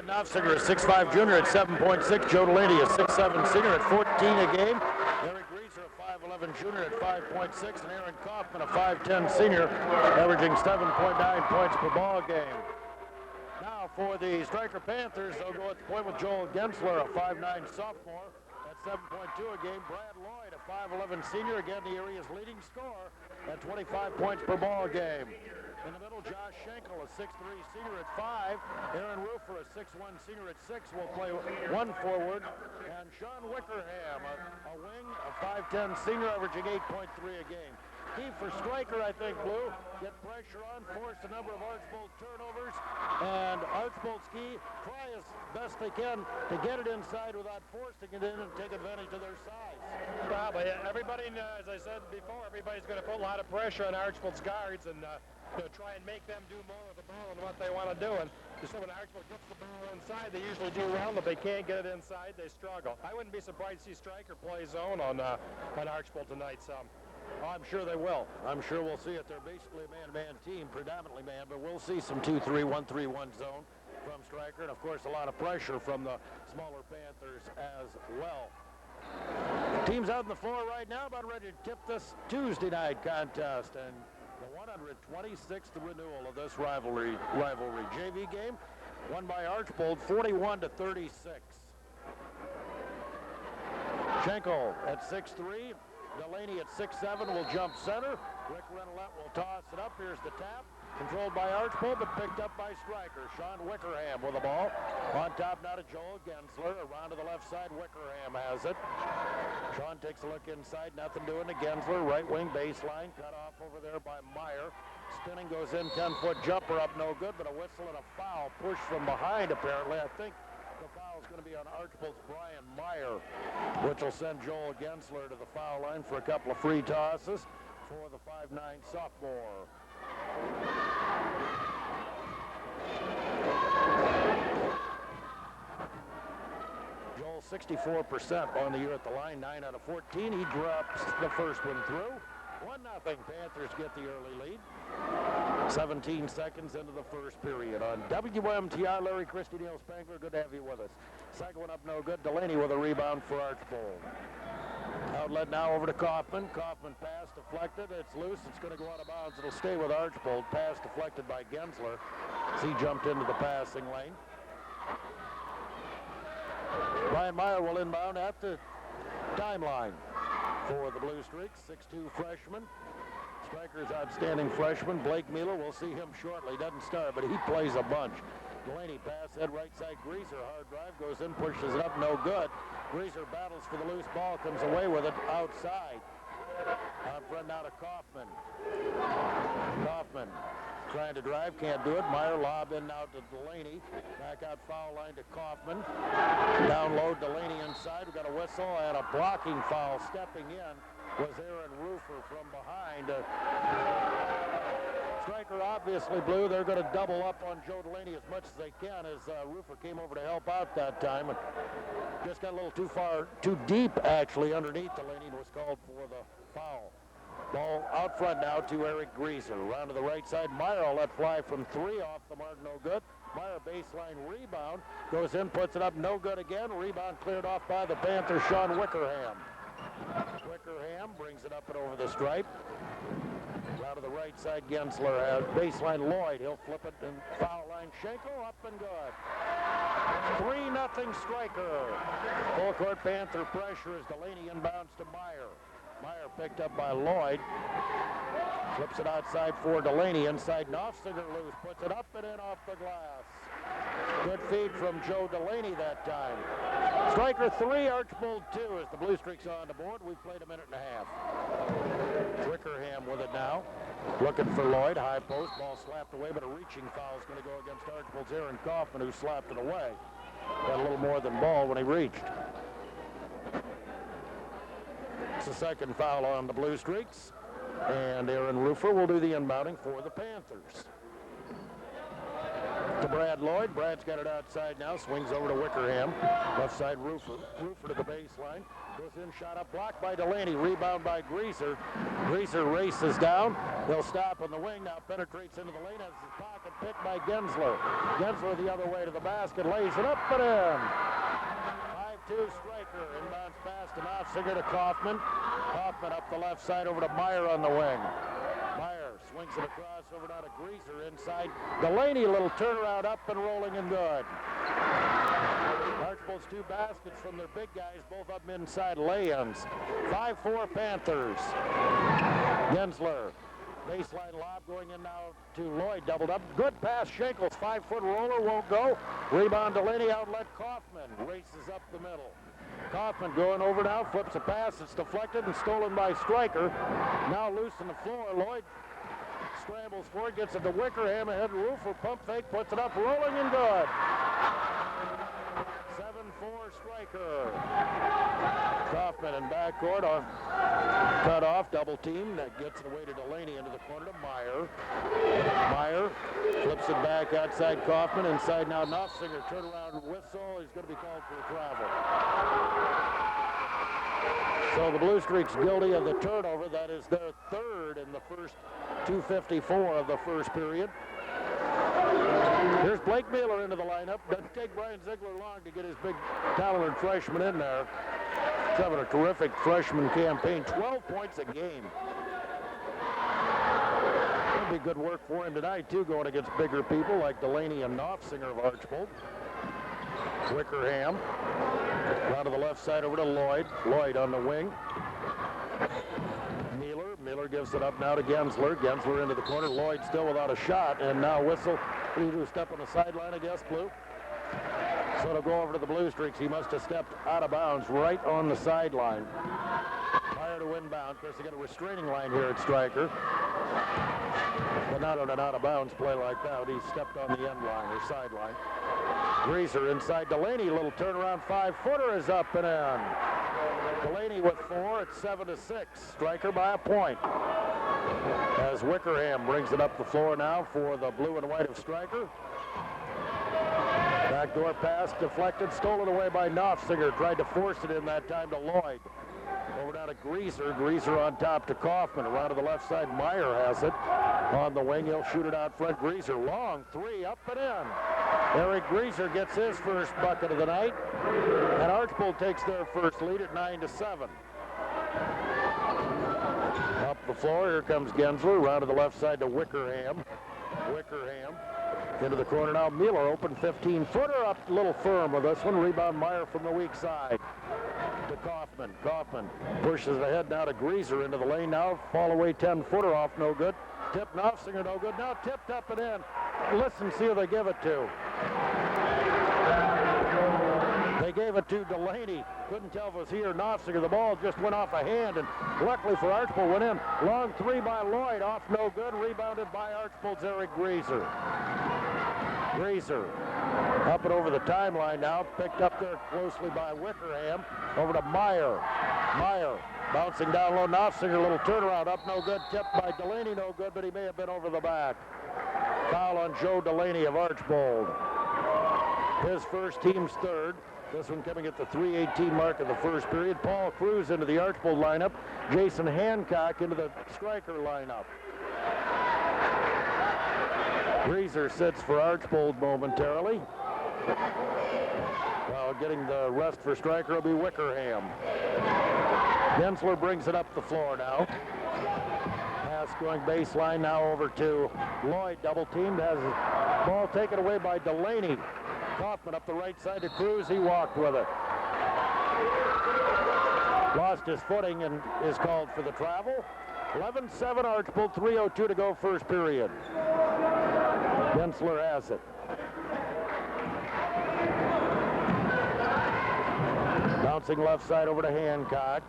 Brad Knopfsinger, a 6'5 junior at 7.6. Joe Delaney, a 6'7 senior at 14 a game. Eric Greaser, a 5'11 junior at 5.6. And Aaron Kaufman, a 5'10 senior, averaging 7.9 points per ball game. Now for the Stryker Panthers, they'll go at the point with Joel Gensler, a 5'9 sophomore at 7.2 a game. Brad Lloyd, a 5'11 senior, again the area's leading scorer at 25 points per ball game. In the middle, Josh Schenkel, a 6'3 senior at 5. Aaron Rufer, a 6'1 senior at 6, will play one forward. And Sean Wickerham, a wing, a 5'10 senior, averaging 8.3 a game. Key for Stryker, I think, Blue, get pressure on, force a number of Archbold turnovers, and Archbold's key, try as best they can to get it inside without forcing it in and take advantage of their size. Probably. Everybody, as I said before, everybody's going to put a lot of pressure on Archbold's guards and try and make them do more with the ball and what they want to do. And so when Archbold gets the ball inside, they usually do well. If they can't get it inside, they struggle. I wouldn't be surprised to see Stryker play zone on Archbold tonight some. Oh, I'm sure they will. I'm sure we'll see it. They're basically a man-to-man team, predominantly man, but we'll see some 2-3, 1-3-1 zone from Stryker, and of course a lot of pressure from the smaller Panthers as well. Teams out on the floor right now about ready to tip this Tuesday night contest, and the 126th renewal of this rivalry JV game, won by Archbold 41-36. Schenkel at 6'3". Delaney at 6'7" will jump center. Rick Renolette will toss it up. Here's the tap. Controlled by Archbold, but picked up by Stryker. Sean Wickerham with the ball. On top now to Joel Gensler. Around to the left side, Wickerham has it. Sean takes a look inside. Nothing doing to Gensler. Right wing baseline. Cut off over there by Meyer. Spinning goes in. 10-foot jumper up. No good, but a whistle and a foul. Push from behind, apparently. I think the foul is going to be on Archbold's Brian Meyer, which will send Joel Gensler to the foul line for a couple of free tosses for the 5'9 sophomore. Joel 64% on the year at the line, 9 out of 14. He drops the first one through. 1-0. Panthers get the early lead. 17 seconds into the first period. On WMTR, Larry Christie, Neil Spangler, good to have you with us. Second one up, no good. Delaney with a rebound for Archbold. Outlet now over to Kaufman. Kaufman pass deflected. It's loose. It's going to go out of bounds. It'll stay with Archbold. Pass deflected by Gensler as he jumped into the passing lane. Brian Meyer will inbound at the timeline for the Bluestreaks. 6'2 freshman. Stryker's outstanding freshman, Blake Mueller. We'll see him shortly. Doesn't start, but he plays a bunch. Delaney pass, head right side, Greaser. Hard drive, goes in, pushes it up, no good. Greaser battles for the loose ball, comes away with it outside. Out front now to Kaufman. Kaufman trying to drive, can't do it. Meyer lob in now to Delaney. Back out foul line to Kaufman. Down low, Delaney inside. We got a whistle and a blocking foul. Stepping in was Aaron Rufer from behind. Stryker obviously, Blue, they're going to double up on Joe Delaney as much as they can as Rufer came over to help out that time. And just got a little too deep actually underneath Delaney and was called for the foul. Ball out front now to Eric Greaser. Around to the right side, Meyer will let fly from 3 off the mark, no good. Meyer baseline rebound, goes in, puts it up, no good again. Rebound cleared off by the Panthers, Sean Wickerham. Wickerham brings it up and over the stripe. Out to the right side, Gensler. Baseline Lloyd. He'll flip it and foul line. Schenkel up and good. 3-0 Stryker. Full court Panther pressure as Delaney inbounds to Meyer. Meyer picked up by Lloyd. Flips it outside for Delaney. Inside Knopfsinger loose. Puts it up and in off the glass. Good feed from Joe Delaney that time. Stryker 3, Archbold 2 as the Bluestreaks on the board. We've played a minute and a half. Wickerham with it now. Looking for Lloyd. High post. Ball slapped away, but a reaching foul is going to go against Archbold's Aaron Kaufman, who slapped it away. Got a little more than ball when he reached. It's the second foul on the Bluestreaks. And Aaron Rufer will do the inbounding for the Panthers. To Brad Lloyd. Brad's got it outside now. Swings over to Wickerham. Left side Rufer. Rufer to the baseline. Goes in, shot up, blocked by Delaney. Rebound by Greaser. Greaser races down. He'll stop on the wing. Now penetrates into the lane. Has his pocket. picked by Gensler. Gensler the other way to the basket, lays it up and in. 5-2 Stryker. Inbounds pass to Knopfsinger to Kaufman. Kaufman up the left side over to Meyer on the wing. Meyer swings it across over now to Greaser inside. Delaney, a little turnaround up and rolling and good. Archbold's 2 baskets from their big guys, both up inside lay-ins. 5-4 Panthers. Gensler. Baseline lob going in now to Lloyd, doubled up. Good pass, Shankles, 5-foot roller, won't go. Rebound Delaney, outlet Kaufman, races up the middle. Kaufman going over now, flips a pass, it's deflected and stolen by Stryker. Now loose on the floor, Lloyd scrambles for it, gets it to Wickerham, ahead to Roofer, pump fake, puts it up, rolling and good. 7-4 Stryker. Kaufman in backcourt on cut off, double team. That gets it away to Delaney into the corner to Meyer. Meyer flips it back outside Kaufman. Inside now Knopfsinger. Turnaround whistle. He's going to be called for the travel. So the Bluestreaks guilty of the turnover. That is their 3rd in the first 2:54 of the first period. Here's Blake Mueller into the lineup. Doesn't take Brian Ziegler long to get his big talented freshman in there. He's having a terrific freshman campaign. 12 points a game. It'll be good work for him tonight, too, going against bigger people like Delaney and Knopfsinger of Archbold. Wickerham. Down to the left side over to Lloyd. Lloyd on the wing. Miller gives it up now to Gensler. Gensler into the corner. Lloyd still without a shot. And now whistle. He do step on the sideline, I guess, Blue. So it'll go over to the Bluestreaks. He must have stepped out of bounds right on the sideline. Prior to inbound. Of course, they got a restraining line here at Stryker. But not on an out-of-bounds play like that. He stepped on the end line or sideline. Greaser inside Delaney. Little turnaround 5-footer is up and in. Delaney with 4. It's 7-6. Stryker by a point. As Wickerham brings it up the floor now for the blue and white of Stryker. Backdoor pass deflected, stolen away by Knopfsinger. Tried to force it in that time to Lloyd. Over down to Greaser. Greaser on top to Kaufman. Around to the left side, Meyer has it. On the wing, he'll shoot it out front. Greaser, long 3, up and in. Eric Greaser gets his first bucket of the night. And Archbold takes their first lead at 9-7. Up the floor, here comes Gensler. Around to the left side to Wickerham. Wickerham into the corner now. Mueller open 15-footer up a little firm with this one. Rebound Meyer from the weak side to Kaufman. Kaufman pushes ahead now to Greaser into the lane now. Fall away 10-footer off, no good. Tip Knopfsinger, no good. Now tipped up and in. Listen, see who they give it to. They gave it to Delaney. Couldn't tell if it was he or Knopfsinger. The ball just went off a hand, and luckily for Archbold, went in. Long 3 by Lloyd, off no good. Rebounded by Archbold's Eric Greaser. Greaser up and over the timeline now. Picked up there closely by Wickerham. Over to Meyer. Meyer bouncing down low. Knopfsinger, little turnaround. Up no good. Tipped by Delaney, no good, but he may have been over the back. Foul on Joe Delaney of Archbold. His first, team's 3rd. This one coming at the 3:18 mark of the first period. Paul Cruz into the Archbold lineup. Jason Hancock into the Stryker lineup. Greaser sits for Archbold momentarily. While getting the rest for Stryker will be Wickerham. Gensler brings it up the floor now. Pass going baseline now over to Lloyd. Double teamed. Has his ball taken away by Delaney. Kaufman up the right side to Cruz. He walked with it. Lost his footing and is called for the travel. 11-7 Archbold, 3:02 to go first period. Gensler has it. Bouncing left side over to Hancock.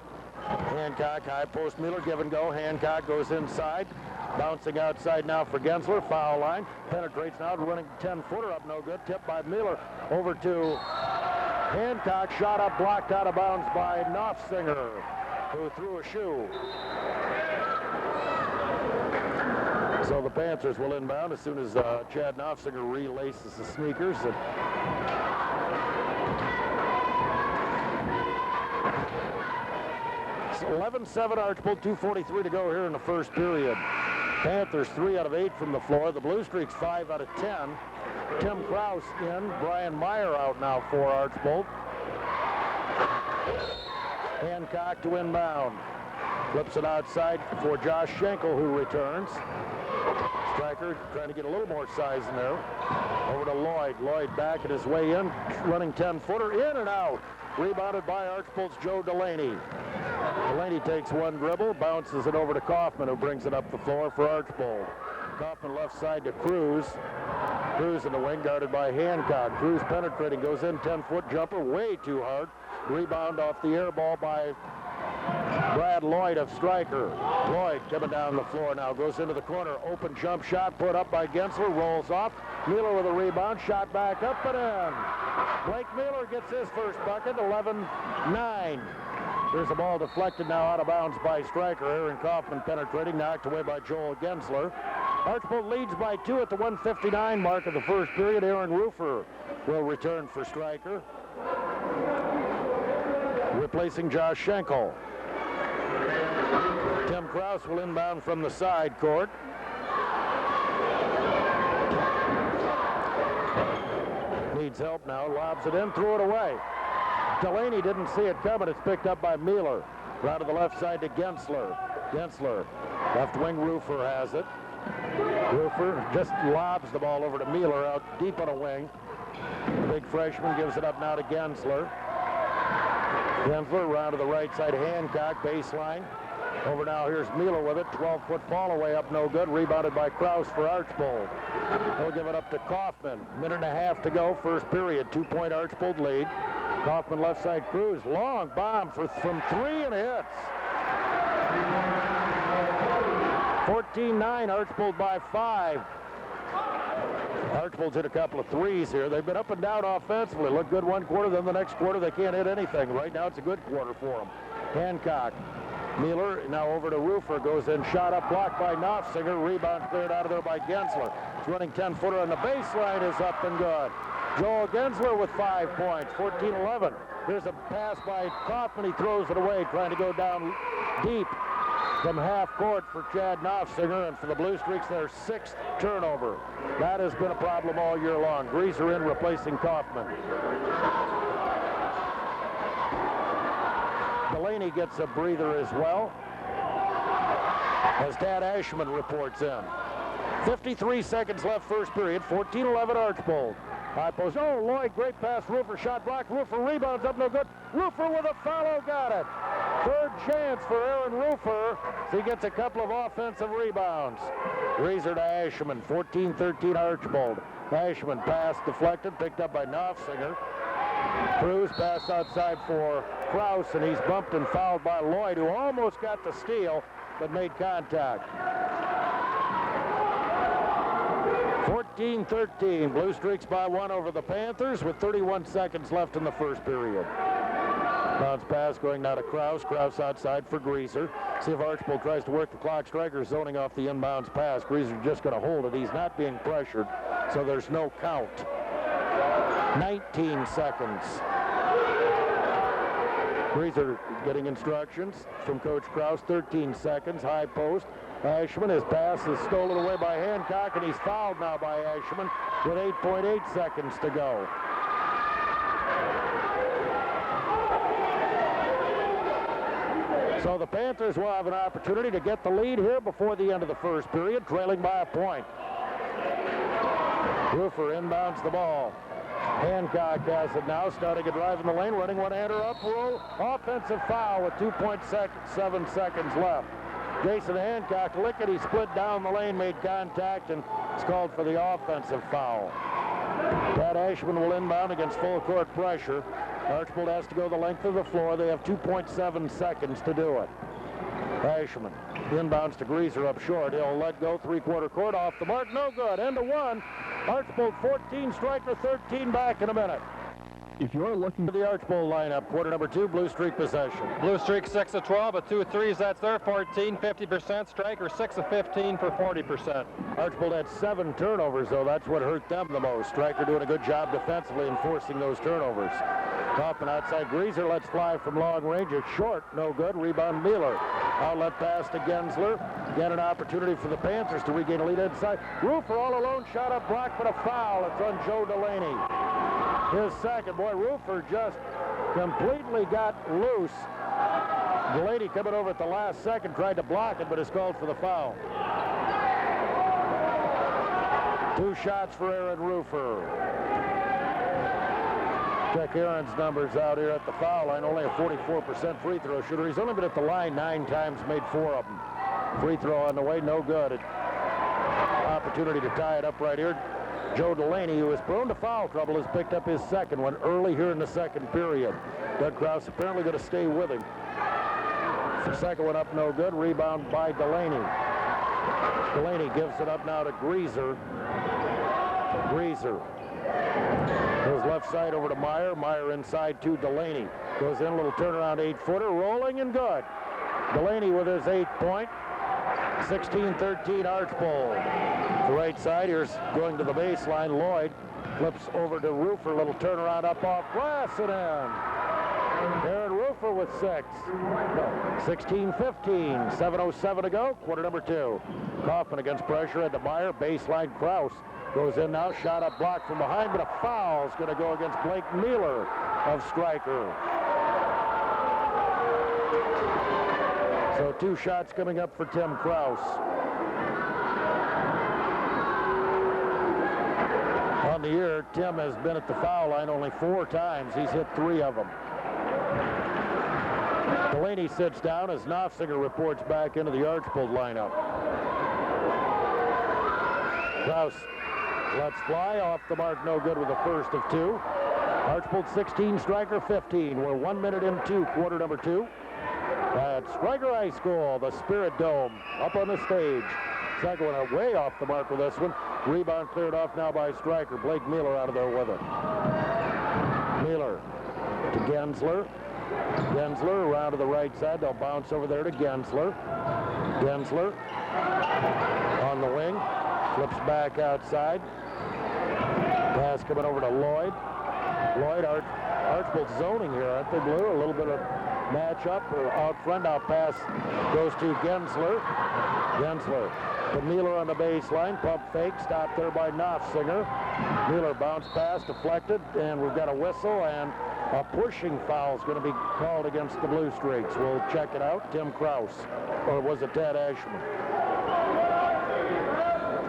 Hancock, high post, Mueller, give and go. Hancock goes inside. Bouncing outside now for Gensler. Foul line. Penetrates now, running 10-footer up, no good. Tipped by Mueller. Over to Hancock. Shot up, blocked out of bounds by Knopfsinger, who threw a shoe. So the Panthers will inbound as soon as Chad Knopfsinger relaces the sneakers. It's 11-7 Archbold, 2:43 to go here in the first period. Panthers 3 out of 8 from the floor. The Bluestreaks 5 out of 10. Tim Krause in. Brian Meyer out now for Archbold. Hancock to inbound. Flips it outside for Josh Schenkel, who returns. Stryker trying to get a little more size in there. Over to Lloyd. Lloyd back at his way in. Running 10-footer. In and out. Rebounded by Archbold's Joe Delaney. Delaney takes one dribble, bounces it over to Kaufman, who brings it up the floor for Archbold. Kaufman left side to Cruz. Cruz in the wing, guarded by Hancock. Cruz penetrating, goes in, 10-foot jumper, way too hard. Rebound off the air ball by Brad Lloyd of Stryker. Lloyd coming down the floor now, goes into the corner. Open jump shot put up by Gensler, rolls off. Mueller with a rebound, shot back up and in. Blake Mueller gets his first bucket, 11-9. There's a ball deflected now out of bounds by Stryker. Aaron Kaufman penetrating, knocked away by Joel Gensler. Archbold leads by 2 at the 1:59 mark of the first period. Aaron Rufer will return for Stryker, replacing Josh Schenkel. Tim Krause will inbound from the side court. Needs help now, lobs it in, threw it away. Delaney didn't see it coming. It's picked up by Mueller. Round to the left side to Gensler. Gensler, left wing, Rufer has it. Rufer just lobs the ball over to Mueller out deep on a wing. Big freshman gives it up now to Gensler. Gensler round to the right side, Hancock, baseline. Over now, here's Mueller with it. 12-foot fall away up, no good. Rebounded by Krause for Archbold. They'll give it up to Kaufman. Minute and a half to go, first period. 2-point Archbold lead. Kaufman left side, Cruz. Long bomb from 3 and hits. 14-9, Archbold by 5. Archbold's hit a couple of threes here. They've been up and down offensively. Look good one quarter, then the next quarter they can't hit anything. Right now it's a good quarter for them. Hancock. Mueller now over to Rufer, goes in, shot up, blocked by Knopfsinger, rebound cleared out of there by Gensler. He's running 10-footer on the baseline, is up and good. Joel Gensler with 5 points, 14-11. Here's a pass by Kaufman, he throws it away, trying to go down deep from half court for Chad Knopfsinger, and for the Bluestreaks, their 6th turnover. That has been a problem all year long. Greaser in, replacing Kaufman. Delaney gets a breather as well, as Tad Ashman reports in. 53 seconds left first period, 14-11 Archbold. High post, oh, Lloyd, great pass, Rufer, shot blocked, Rufer rebounds up, no good. Rufer with a follow, got it. Third chance for Aaron Rufer, so he gets a couple of offensive rebounds. Greaser to Ashman, 14-13 Archbold. Ashman pass deflected, picked up by Knopfsinger. Cruz pass outside for Krause, and he's bumped and fouled by Lloyd, who almost got the steal, but made contact. 14-13, Bluestreaks by 1 over the Panthers with 31 seconds left in the first period. Bounce pass going now to Krause. Krause outside for Greaser. See if Archbold tries to work the clock. Stryker zoning off the inbounds pass. Greaser just going to hold it. He's not being pressured, so there's no count. 19 seconds. Greaser getting instructions from Coach Krause. 13 seconds. High post. Ashman, his pass is stolen away by Hancock, and he's fouled now by Ashman with 8.8 seconds to go. So the Panthers will have an opportunity to get the lead here before the end of the first period, trailing by a point. Rufer inbounds the ball. Hancock has it now, starting a drive in the lane, running one-hander up, roll, offensive foul with 2.7 seconds left. Jason Hancock, lickety split down the lane, made contact, and it's called for the offensive foul. Pat Ashman will inbound against full court pressure. Archbold has to go the length of the floor. They have 2.7 seconds to do it. Ashman inbounds to Greaser up short. He'll let go, three-quarter court, off the mark, no good. End of one. Archbold 14, Stryker 13, back in a minute. If you're looking to the Archbold lineup, quarter number 2, Bluestreak possession. Bluestreak 6 of 12 with 2 threes. That's their 14, 50%. Stryker 6 of 15 for 40%. Archbold had 7 turnovers, though. That's what hurt them the most. Stryker doing a good job defensively in forcing those turnovers. Kaufman outside Greaser lets fly from long range. It's short, no good. Rebound Mueller. Outlet pass to Gensler. Again, an opportunity for the Panthers to regain a lead inside. Rufer all alone, shot up, blocked, but a foul. It's on Joe Delaney. His second. Boy, Rufer just completely got loose. Delaney coming over at the last second, tried to block it, but is called for the foul. 2 shots for Aaron Rufer. Check Aaron's numbers out here at the foul line. Only a 44% free throw shooter. He's only been at the line 9 times, made 4 of them. Free throw on the way, no good. Opportunity to tie it up right here. Joe Delaney, who is prone to foul trouble, has picked up his second one early here in the second period. Doug Krause apparently going to stay with him. The second one up, no good. Rebound by Delaney. Delaney gives it up now to Greaser. Greaser goes left side over to Meyer. Meyer inside to Delaney. Goes in, a little turnaround 8-footer, rolling and good. Delaney with his 8-point. 16-13 Archbold. The right side, here's going to the baseline. Lloyd flips over to Rufer. Little turnaround up off glass and in. Aaron Rufer with 6. 16-15. 7:07 to go. Quarter number 2. Kaufman against pressure into Meyer. Baseline Krause goes in now. Shot up, blocked from behind, but a foul is going to go against Blake Mueller of Stryker. So 2 shots coming up for Tim Krause. On the year, Tim has been at the foul line only 4 times. He's hit 3 of them. Delaney sits down as Knopfsinger reports back into the Archbold lineup. Krause lets fly, off the mark, no good with the first of 2. Archbold 16, Stryker 15. We're 1 minute into quarter number 2. At Stryker High School, the Spirit Dome, up on the stage. Second one way off the mark with this one. Rebound cleared off now by Stryker. Blake Mueller out of there with it. Mueller to Gensler. Gensler around to the right side. They'll bounce over there to Gensler. Gensler on the wing. Flips back outside. Pass coming over to Lloyd. Lloyd, Archbold zoning here, aren't they, Blue? A little bit of matchup or out front. Now pass goes to Gensler. Gensler to Mueller on the baseline. Pump fake. Stopped there by Knopfsinger. Mueller bounce pass deflected, and we've got a whistle, and a pushing foul is going to be called against the Bluestreaks. We'll check it out. Tim Krause. Or was it Tad Ashman?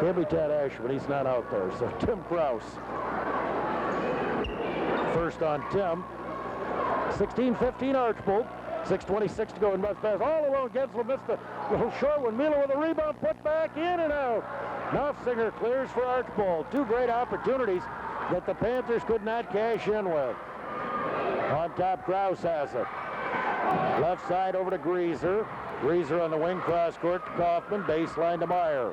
Can't be Tad Ashman. He's not out there. So Tim Krause. First on Tim. 16-15 Archbold. 6:26 to go in must pass. All alone, Gensler missed a little short one. Mueller with a rebound, put back in and out. Knopfsinger clears for Archbold. 2 great opportunities that the Panthers could not cash in with. On top, Krause has it. Left side over to Greaser. Greaser on the wing, cross court to Kaufman. Baseline to Meyer.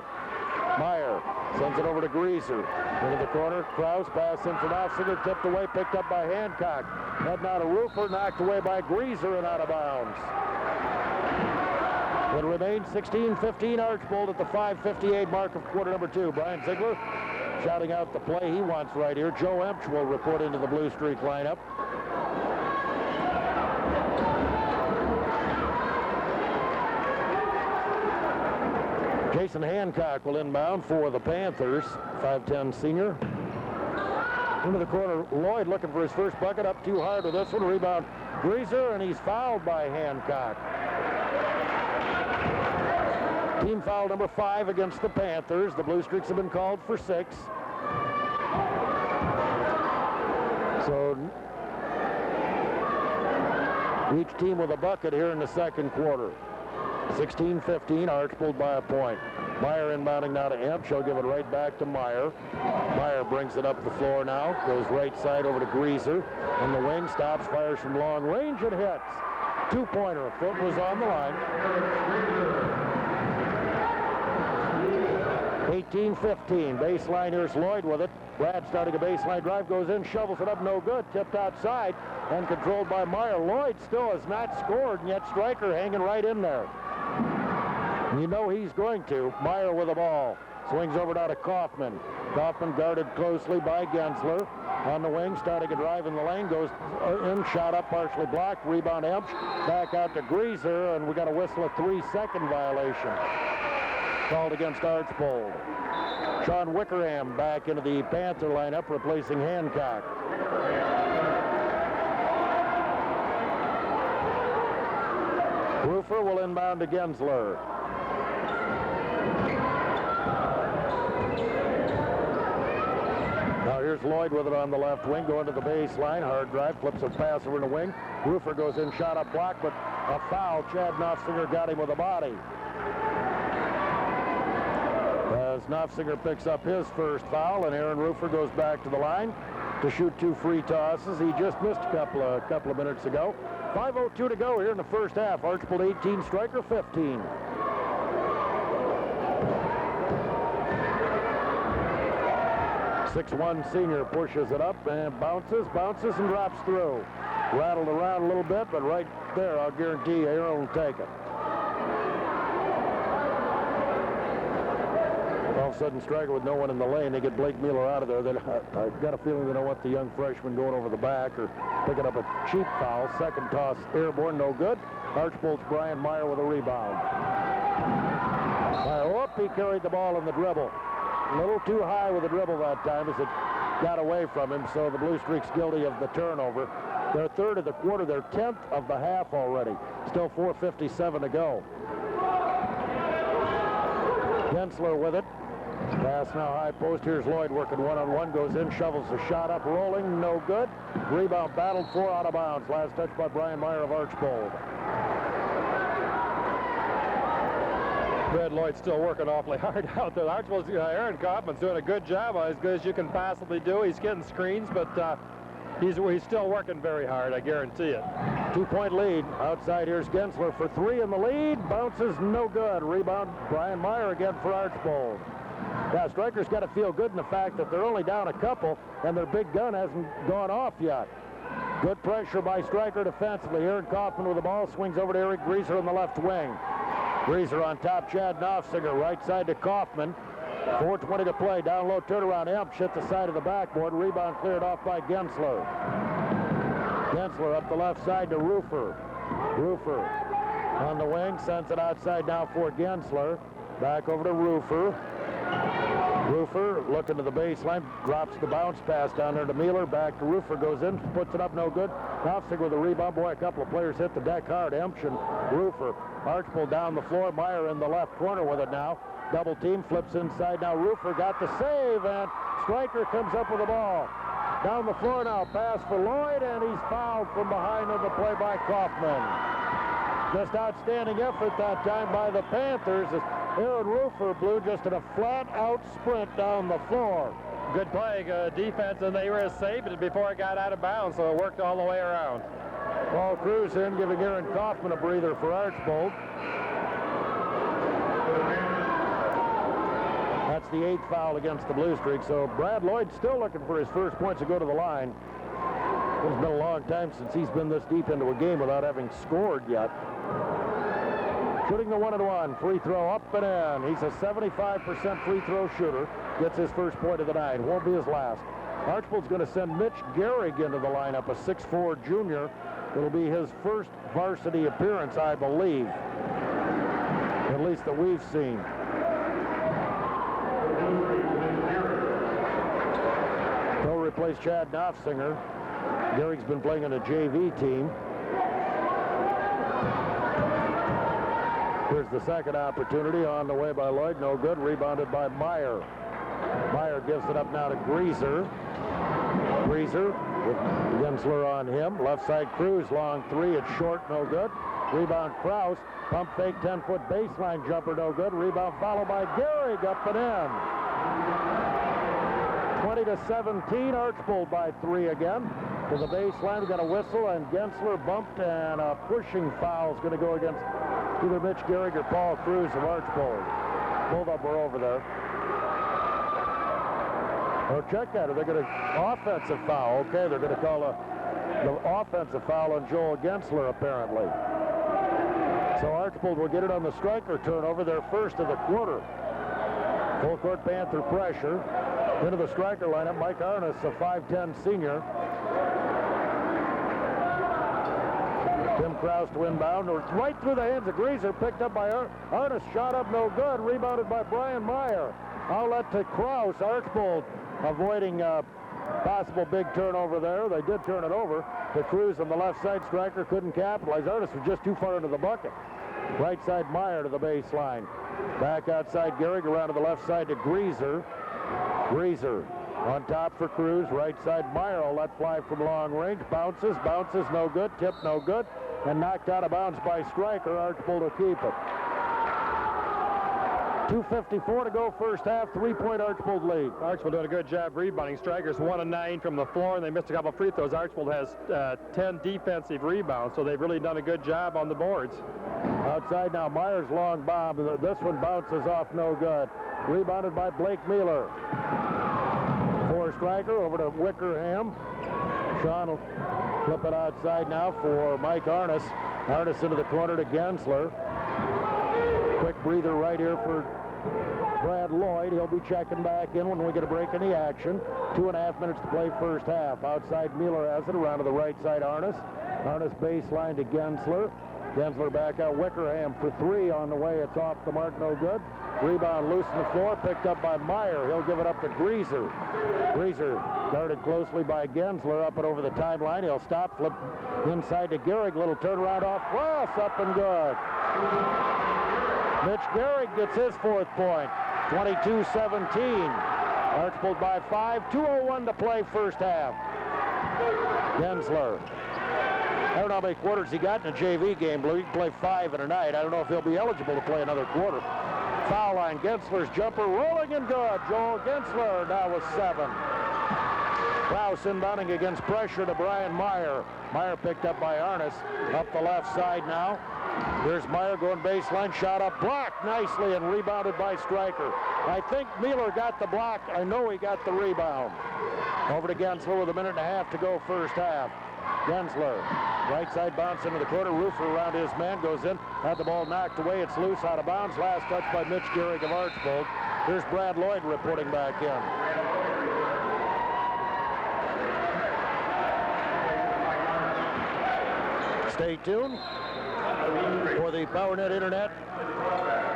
Meyer sends it over to Greaser. Into the corner, Krause, pass in for Knopfsinger, tipped away, picked up by Hancock. Heading out of Rufer, knocked away by Greaser and out of bounds. It remains 16-15 Archbold at the 5:58 mark of quarter number 2. Brian Ziegler shouting out the play he wants right here. Joe Emch will report into the Blue Streak lineup. Jason Hancock will inbound for the Panthers, 5'10 senior. Into the corner, Lloyd looking for his first bucket, up too hard with this one. Rebound, Greaser, and he's fouled by Hancock. Team foul number 5 against the Panthers. The Bluestreaks have been called for 6. So each team with a bucket here in the second quarter. 16-15, Archbold by a point. Meyer inbounding now to Emch. She'll give it right back to Meyer. Meyer brings it up the floor now. Goes right side over to Greaser. In the wing, stops, fires from long range, and hits. 2-pointer. A foot was on the line. 18-15. Baseline, here's Lloyd with it. Brad starting a baseline drive, goes in, shovels it up, no good. Tipped outside and controlled by Meyer. Lloyd still has not scored, and yet Stryker hanging right in there. You know he's going to. Meyer with the ball. Swings over now to Kaufman. Kaufman guarded closely by Gensler. On the wing, starting a drive in the lane, goes in, shot up, partially blocked, rebound Emsch, back out to Greaser, and we got a whistle, a 3-second violation called against Archbold. Sean Wickerham back into the Panther lineup, replacing Hancock. Rufer will inbound to Gensler. Now here's Lloyd with it on the left wing, going to the baseline. Hard drive, flips a pass over in the wing. Rufer goes in, shot up, block, but a foul. Chad Knopfsinger got him with a body. As Knopfsinger picks up his first foul, and Aaron Rufer goes back to the line to shoot 2 free tosses. He just missed a couple of minutes ago. 5:02 to go here in the first half. Archbold 18, Stryker 15. .61 senior pushes it up and bounces, and drops through. Rattled around a little bit, but right there, I'll guarantee Aaron will take it. All of a sudden, Stryker with no one in the lane. They get Blake Mueller out of there. I've got a feeling they don't want the young freshman going over the back or picking up a cheap foul. Second toss, airborne, no good. Archbold's Brian Meyer with a rebound. He carried the ball in the dribble. A little too high with the dribble that time as it got away from him, so the Bluestreaks guilty of the turnover. Their third of the quarter, their 10th of the half already. Still 4:57 to go. Gensler with it. Pass now high post. Here's Lloyd working one-on-one. Goes in, shovels the shot up, rolling, no good. Rebound battled for, out of bounds. Last touch by Brian Meyer of Archbold. Brad Lloyd's still working awfully hard out there. Archbold's Aaron Kaufman's doing a good job, as good as you can possibly do. He's getting screens, but he's still working very hard, I guarantee it. 2-point lead. Outside, here's Gensler for 3 in the lead. Bounces, no good. Rebound, Brian Meyer again for Archbold. Now, Stryker's got to feel good in the fact that they're only down a couple, and their big gun hasn't gone off yet. Good pressure by Stryker defensively. Aaron Kaufman with the ball, swings over to Eric Greaser on the left wing. Greaser on top, Chad Knopfsinger, right side to Kaufman. 4:20 to play, down low turnaround. Emsch hit the side of the backboard. Rebound cleared off by Gensler. Gensler up the left side to Rufer. Rufer on the wing, sends it outside now for Gensler. Back over to Rufer. Rufer looking to the baseline, drops the bounce pass down there to Mueller. Back to Rufer, goes in, puts it up, no good. Knopfsinger with a rebound. Boy, a couple of players hit the deck hard. Emsch and Rufer. Archbold down the floor. Meyer in the left corner with it now. Double team, flips inside now. Rufer got the save, and Stryker comes up with the ball. Down the floor now, pass for Lloyd, and he's fouled from behind on the play by Kaufman. Just outstanding effort that time by the Panthers as Aaron Rufer blew just in a flat-out sprint down the floor. Good play, defense, and they were safe before it got out of bounds, so it worked all the way around. Paul Cruz in, giving Aaron Kaufman a breather for Archbold. That's the 8th foul against the Bluestreaks, so Brad Lloyd still looking for his first points to go to the line. It's been a long time since he's been this deep into a game without having scored yet. Shooting the 1-and-1, free throw up and in. He's a 75% free throw shooter. Gets his first point of the night. Won't be his last. Archbold's going to send Mitch Gehrig into the lineup, a 6'4 junior. It'll be his first varsity appearance, I believe, at least that we've seen. He'll replace Chad Knopfsinger. Gehrig's been playing on a JV team. Here's the second opportunity on the way by Lloyd. No good. Rebounded by Meyer. Meyer gives it up now to Greaser. Greaser with Gensler on him. Left side Cruz, long three. It's short, no good. Rebound Krause. Pump fake, 10-foot baseline jumper, no good. Rebound followed by Gehrig, up and in. 20-17, Archbold by 3 again. To the baseline, we got a whistle, and Gensler bumped, and a pushing foul is going to go against either Mitch Gehrig or Paul Cruz of Archbold. Both of them were over there. Oh, check that. Are they going to offensive foul? Okay, they're going to call the offensive foul on Joel Gensler, apparently. So Archbold will get it on the Stryker turnover, their first of the quarter. Full court Panther pressure. Into the Stryker lineup, Mike Arness, a 5'10 senior. Tim Krause to inbound, right through the hands of Greaser, picked up by Arness, shot up no good, rebounded by Brian Meyer. Outlet to Krause, Archbold avoiding possible big turnover there. They did turn it over to Cruz on the left side. Stryker couldn't capitalize. Arness was just too far into the bucket. Right side Meyer to the baseline. Back outside Gehrig, around to the left side to Greaser. Greaser on top for Cruz. Right side Meyer will let fly from long range. Bounces, no good. Tip, no good. And knocked out of bounds by Stryker. Archbold will keep it. 2:54 to go first half. 3-point Archbold lead. Archbold doing a good job rebounding. Stryker's 1 of 9 from the floor, and they missed a couple free throws. Archbold has 10 defensive rebounds, so they've really done a good job on the boards. Outside now, Meyer's long bomb. This one bounces off, no good. Rebounded by Blake Mueller. For Stryker, over to Wickerham. Sean will flip it outside now for Mike Arness. Arness into the corner to Gensler. Quick breather right here for Brad Lloyd. He'll be checking back in when we get a break in the action. 2.5 minutes to play first half. Outside Mueller has it, around to the right side Arness. Arness baseline to Gensler. Gensler back out. Wickerham for 3 on the way. It's off the mark, no good. Rebound loose on the floor, picked up by Meyer. He'll give it up to Greaser. Greaser guarded closely by Gensler, up and over the timeline. He'll stop, flip inside to Gehrig. Little turnaround off cross, up and good. Mitch Gehrig gets his 4th point. 22-17. Archbold by 5. 2:01 to play first half. Gensler. I don't know how many quarters he got in a JV game, Blue. He can play 5 in a night. I don't know if he'll be eligible to play another quarter. Foul line, Gensler's jumper rolling and good. Joel Gensler now with 7. Krause inbounding against pressure to Brian Meyer. Meyer picked up by Arness. Up the left side now. Here's Meyer going baseline, shot up, blocked nicely and rebounded by Stryker. I think Mueller got the block. I know he got the rebound. Over to Gensler with 1.5 minutes to go first half. Gensler, right side bounce into the corner. Roofer around his man, goes in. Had the ball knocked away. It's loose, out of bounds. Last touch by Mitch Gehrig of Archbold. Here's Brad Lloyd reporting back in. Stay tuned for the PowerNet Internet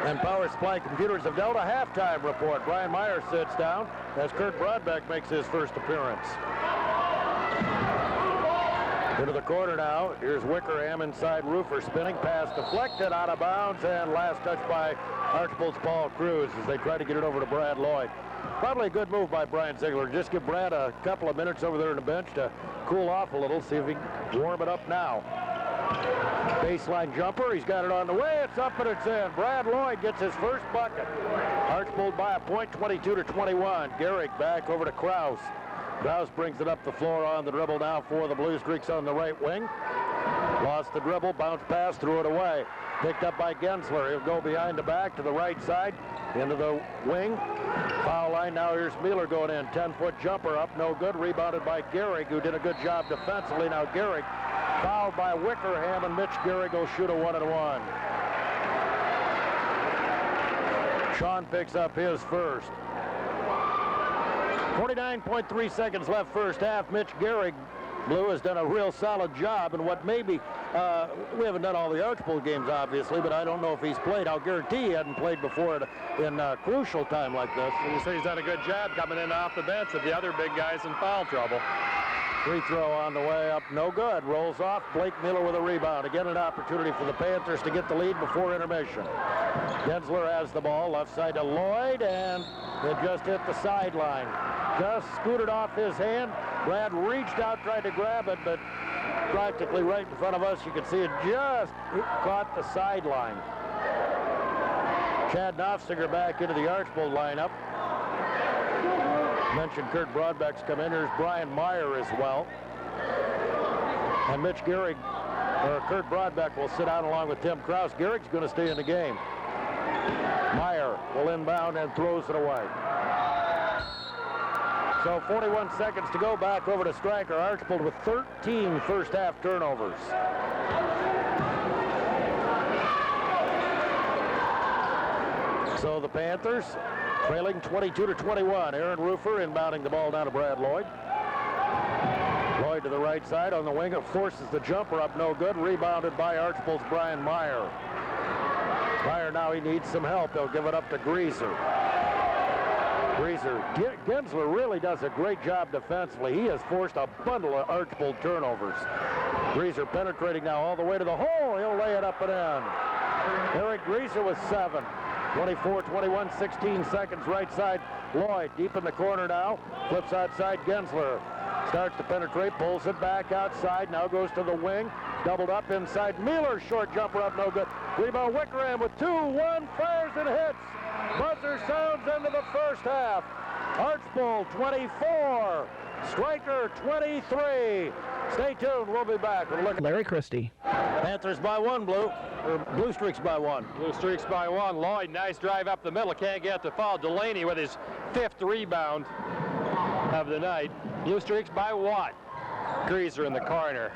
and Power Supply Computers of Delta halftime report. Brian Meyer sits down as Kurt Brodbeck makes his first appearance. Into the corner now. Here's Wickerham inside. Roofer spinning. Pass deflected, out of bounds, and last touch by Archbold's Paul Cruz as they try to get it over to Brad Lloyd. Probably a good move by Brian Ziegler. Just give Brad a couple of minutes over there on the bench to cool off a little, see if he can warm it up now. Baseline jumper. He's got it on the way. It's up and it's in. Brad Lloyd gets his first bucket. Archbold by a point, 22-21. Gehrig back over to Krause. Krause brings it up the floor on the dribble now for the Bluestreaks on the right wing. Lost the dribble, bounced pass, threw it away. Picked up by Gensler. He'll go behind the back to the right side, into the wing. Foul line, now here's Mueller going in. 10-foot jumper up, no good. Rebounded by Gehrig, who did a good job defensively. Now Gehrig fouled by Wickerham, and Mitch Gehrig will shoot a 1-and-1. Sean picks up his first. 49.3 seconds left first half. Mitch Gehrig, Blue, has done a real solid job, and what maybe, we haven't done all the Archbold games, obviously, but I don't know if he's played. I'll guarantee he hadn't played before in crucial time like this. And you say he's done a good job coming in off the bench with the other big guys in foul trouble. Free throw on the way up, no good. Rolls off. Blake Mueller with a rebound. Again, an opportunity for the Panthers to get the lead before intermission. Gensler has the ball, left side to Lloyd, and it just hit the sideline. Just scooted off his hand. Brad reached out, tried to grab it, but practically right in front of us, you can see it just caught the sideline. Chad Knopfstiger back into the Archbold lineup. Mentioned Kurt Brodbeck's come in. There's Brian Meyer as well. And Mitch Gehrig, or Kurt Brodbeck, will sit out along with Tim Krause. Gehrig's going to stay in the game. Meyer will inbound and throws it away. So 41 seconds to go. Back over to Stryker. Archbold with 13 first half turnovers. So the Panthers Trailing 22-21. Aaron Rufer inbounding the ball down to Brad Lloyd. Lloyd to the right side on the wing. It forces the jumper up, no good. Rebounded by Archbold's Brian Meyer. Meyer now he needs some help. They'll give it up to Greaser. Gensler really does a great job defensively. He has forced a bundle of Archbold turnovers. Greaser penetrating now all the way to the hole. He'll lay it up and in. Eric Greaser with 7. 24-21, 16 seconds right side. Lloyd deep in the corner now. Flips outside Gensler. Starts to penetrate, pulls it back outside. Now goes to the wing. Doubled up inside. Mueller, short jumper up, no good. Rebound Wickerham with 2-1, fires and hits. Buzzer sounds into the first half. Archbold 24, Stryker 23. Stay tuned, we'll be back. We'll look at Larry Christie. Panthers by 1, Bluestreaks by 1. Bluestreaks by 1. Lloyd, nice drive up the middle, can't get to fall. Delaney with his 5th rebound of the night. Bluestreaks by 1. Greaser in the corner.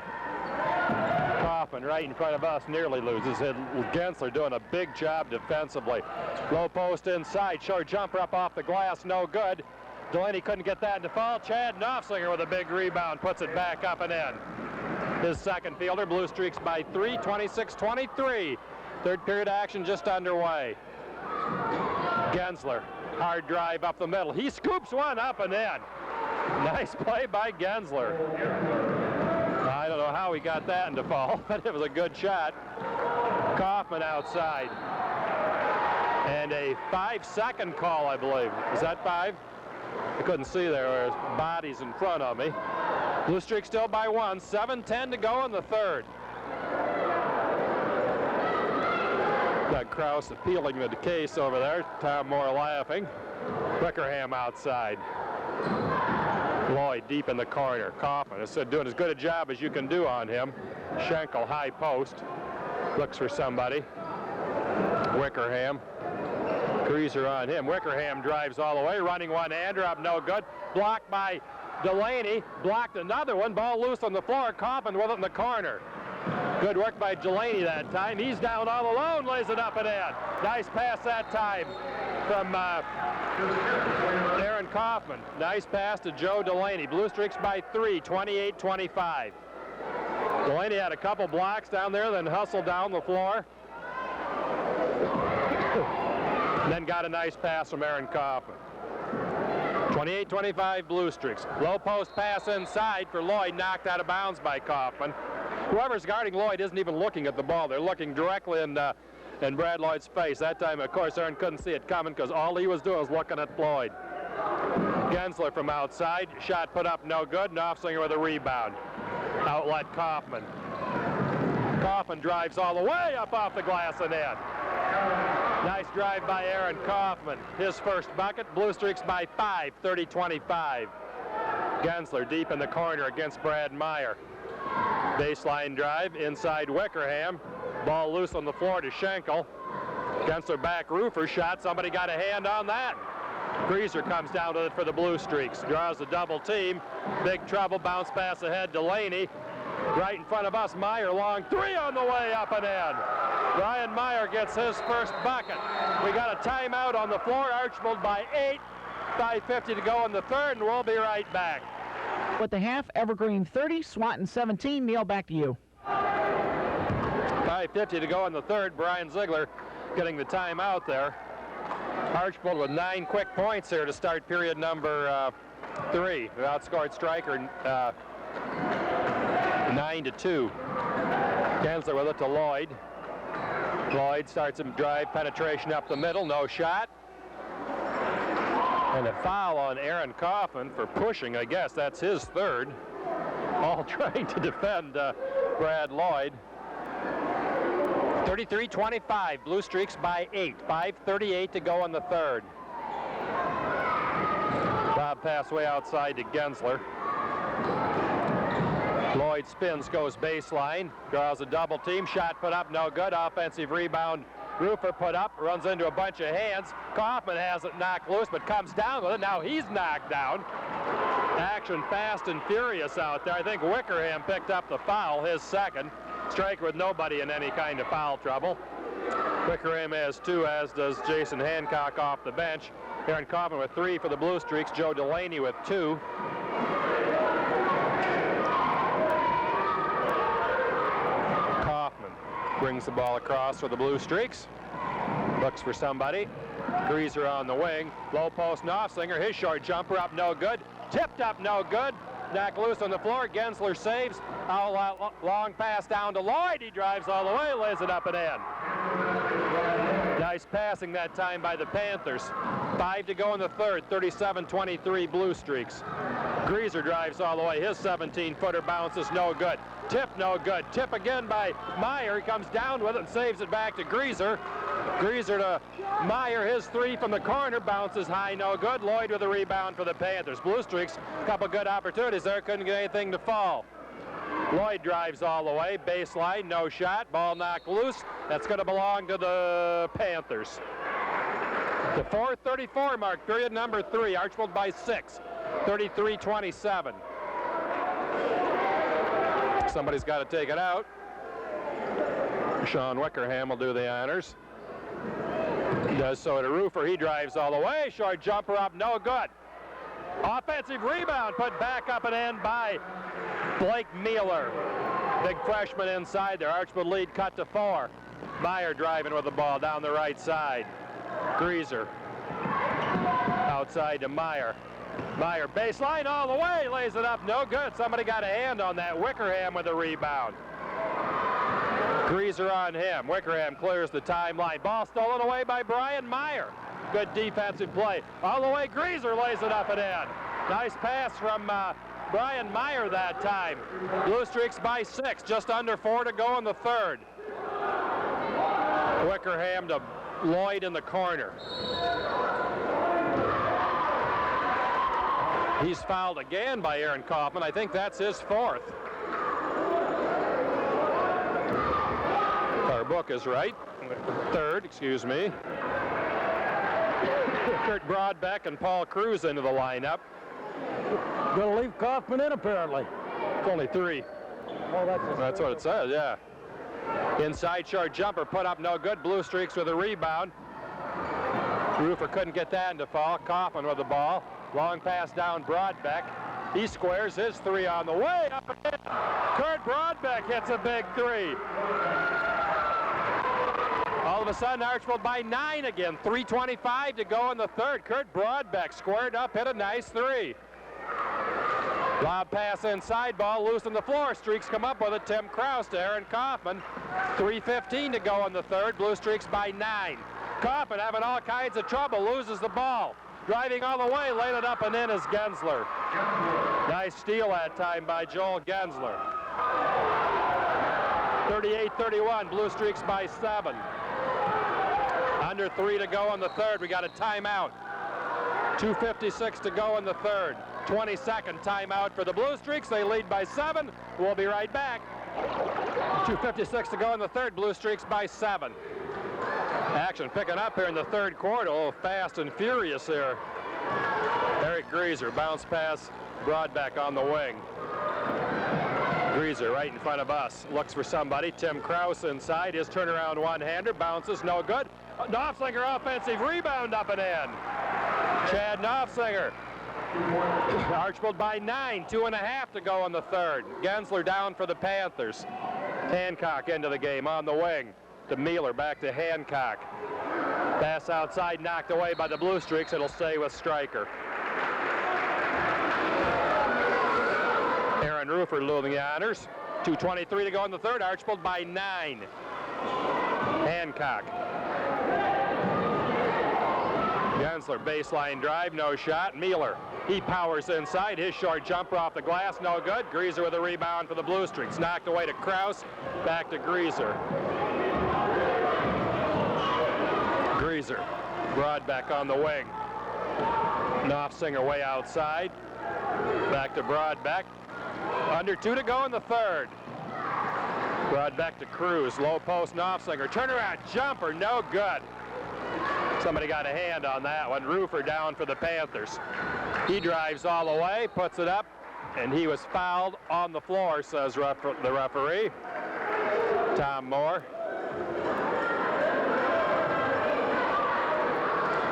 Kaufman right in front of us nearly loses it. Gensler doing a big job defensively. Low post inside, short jumper up off the glass, no good. Delaney couldn't get that into fall. Chad Knopflinger with a big rebound, puts it back up and in. His second fielder. Bluestreaks by 3, 26-23. Third period action just underway. Gensler, hard drive up the middle. He scoops one up and in. Nice play by Gensler. I don't know how he got that into fall, but it was a good shot. Kaufman outside. And a 5-second call, I believe. Is that 5? I couldn't see there. There's bodies in front of me. Bluestreaks still by 1. 7:10 to go in the third. Doug Krause appealing the case over there. Tom Moore laughing. Wickerham outside. Lloyd deep in the corner. Kaufman is doing as good a job as you can do on him. Schenkel high post. Looks for somebody. Wickerham. Greaser on him. Wickerham drives all the way. Running one-hander up, no good. Blocked by Delaney. Blocked another one. Ball loose on the floor. Kaufman with it in the corner. Good work by Delaney that time. He's down all alone. Lays it up and in. Nice pass that time from Aaron Kaufman. Nice pass to Joe Delaney. Bluestreaks by 3, 28-25. Delaney had a couple blocks down there, then hustled down the floor. And then got a nice pass from Aaron Kaufman. 28-25 Bluestreaks. Low post pass inside for Lloyd, knocked out of bounds by Kaufman. Whoever's guarding Lloyd isn't even looking at the ball. They're looking directly in Brad Lloyd's face. That time, of course, Aaron couldn't see it coming because all he was doing was looking at Lloyd. Gensler from outside. Shot put up, no good. Knopflinger with a rebound. Outlet Kaufman. Kaufman drives all the way up off the glass and in. Nice drive by Aaron Kaufman. His first bucket. Bluestreaks by 5, 30-25. Gensler deep in the corner against Brad Meyer. Baseline drive inside Wickerham. Ball loose on the floor to Schenkel. Gensler back Rufer shot. Somebody got a hand on that. Greaser comes down to it for the Bluestreaks. Draws the double team. Big trouble. Bounce pass ahead. Delaney. Right in front of us. Meyer long 3 on the way up and in. Brian Meyer gets his first bucket. We got a timeout on the floor. Archbold by 8. 5:50 to go in the third, and we'll be right back. With the half, Evergreen 30, Swanton 17. Neil, back to you. 5:50 to go in the third. Brian Ziegler getting the timeout there. Archbold with 9 quick points here to start period number 3. We outscored Stryker 9-2. Gensler with it to Lloyd. Lloyd starts him drive, penetration up the middle, no shot. And a foul on Aaron Kaufman for pushing. I guess that's his third. All trying to defend Brad Lloyd. 33-25, Bluestreaks by 8. 5:38 to go in the third. Bob pass way outside to Gensler. Lloyd spins, goes baseline, draws a double team, shot put up, no good. Offensive rebound, Rufer put up, runs into a bunch of hands. Kaufman has it knocked loose, but comes down with it. Now he's knocked down. Action fast and furious out there. I think Wickerham picked up the foul, his second. Stryker with nobody in any kind of foul trouble. Wickerham has 2, as does Jason Hancock off the bench. Aaron Kaufman with 3 for the Bluestreaks. Joe Delaney with 2. Kaufman brings the ball across for the Bluestreaks. Looks for somebody. Greaser on the wing. Low post Knopfsinger. His short jumper up, no good. Tipped up, no good. Knocked loose on the floor. Gensler saves. Long pass down to Lloyd. He drives all the way, lays it up and in. Nice passing that time by the Panthers. 5 to go in the third. 37-23 Bluestreaks. Greaser drives all the way. His 17-footer bounces, no good. Tip, no good. Tip again by Meyer. He comes down with it and saves it back to Greaser. Greaser to Meyer. His 3 from the corner bounces high, no good. Lloyd with a rebound for the Panthers. Bluestreaks, a couple good opportunities there. Couldn't get anything to fall. Lloyd drives all the way. Baseline, no shot. Ball knocked loose. That's going to belong to the Panthers. The 4:34 mark, period number 3. Archbold by 6. 33-27. Somebody's got to take it out. Sean Wickerham will do the honors. Does so to Roofer. He drives all the way. Short jumper up, no good. Offensive rebound put back up and in by Blake Mueller. Big freshman inside there. Archbold lead cut to 4. Meyer driving with the ball down the right side. Greaser outside to Meyer. Meyer baseline all the way, lays it up, no good. Somebody got a hand on that. Wickerham with a rebound. Greaser on him. Wickerham clears the timeline. Ball stolen away by Brian Meyer. Good defensive play. All the way, Greaser lays it up and in. Nice pass from Brian Meyer that time. Bluestreaks by 6, just under 4 to go in the third. Wickerham to Lloyd in the corner. He's fouled again by Aaron Kaufman. I think that's his 4th. Our book is right. 3rd, excuse me. Kurt Broadbeck and Paul Cruz into the lineup. Going to leave Kaufman in, apparently. It's only 3. Oh, that's what it says, yeah. Inside short jumper put up, no good. Bluestreaks with a rebound. Roofer couldn't get that into fall. Kaufman with the ball. Long pass down Broadbeck. He squares his 3 on the way. Up and in. Kurt Broadbeck hits a big 3. All of a sudden, Archbold by 9 again. 3:25 to go in the third. Kurt Broadbeck squared up, hit a nice 3. Lob pass inside, ball loose on the floor. Streaks come up with it. Tim Krause to Aaron Kaufman. 3:15 to go in the third. Bluestreaks by 9. Kaufman having all kinds of trouble, loses the ball. Driving all the way, laid it up and in is Gensler. Nice steal that time by Joel Gensler. 38-31, Bluestreaks by 7. Under 3 to go in the third. We got a timeout. 2:56 to go in the third. 22nd timeout for the Bluestreaks. They lead by 7. We'll be right back. 2:56 to go in the third. Bluestreaks by 7. Action picking up here in the third quarter. A little fast and furious here. Eric Greaser, bounce pass, Broadbeck on the wing. Greaser right in front of us. Looks for somebody. Tim Krause inside. His turnaround one-hander. Bounces, no good. Knopfsinger offensive rebound up and in. Chad Knopfsinger. Archbold by 9. 2.5 to go in the third. Gensler down for the Panthers. Hancock into the game on the wing. To Mueller, back to Hancock. Pass outside, knocked away by the Bluestreaks. It'll stay with Stryker. Aaron Roofer doing the honors. 2:23 to go in the third. Archbold by 9. Hancock. Gensler, baseline drive, no shot. Mueller, he powers inside. His short jumper off the glass, no good. Greaser with a rebound for the Bluestreaks. Knocked away to Krause, back to Greaser. Greaser, Broadbeck on the wing. Knopfsinger way outside. Back to Broadbeck. Under 2 to go in the third. Broadbeck to Cruz. Low post, Knopfsinger. Turnaround jumper, no good. Somebody got a hand on that one. Roofer down for the Panthers. He drives all the way, puts it up, and he was fouled on the floor, says the referee. Tom Moore.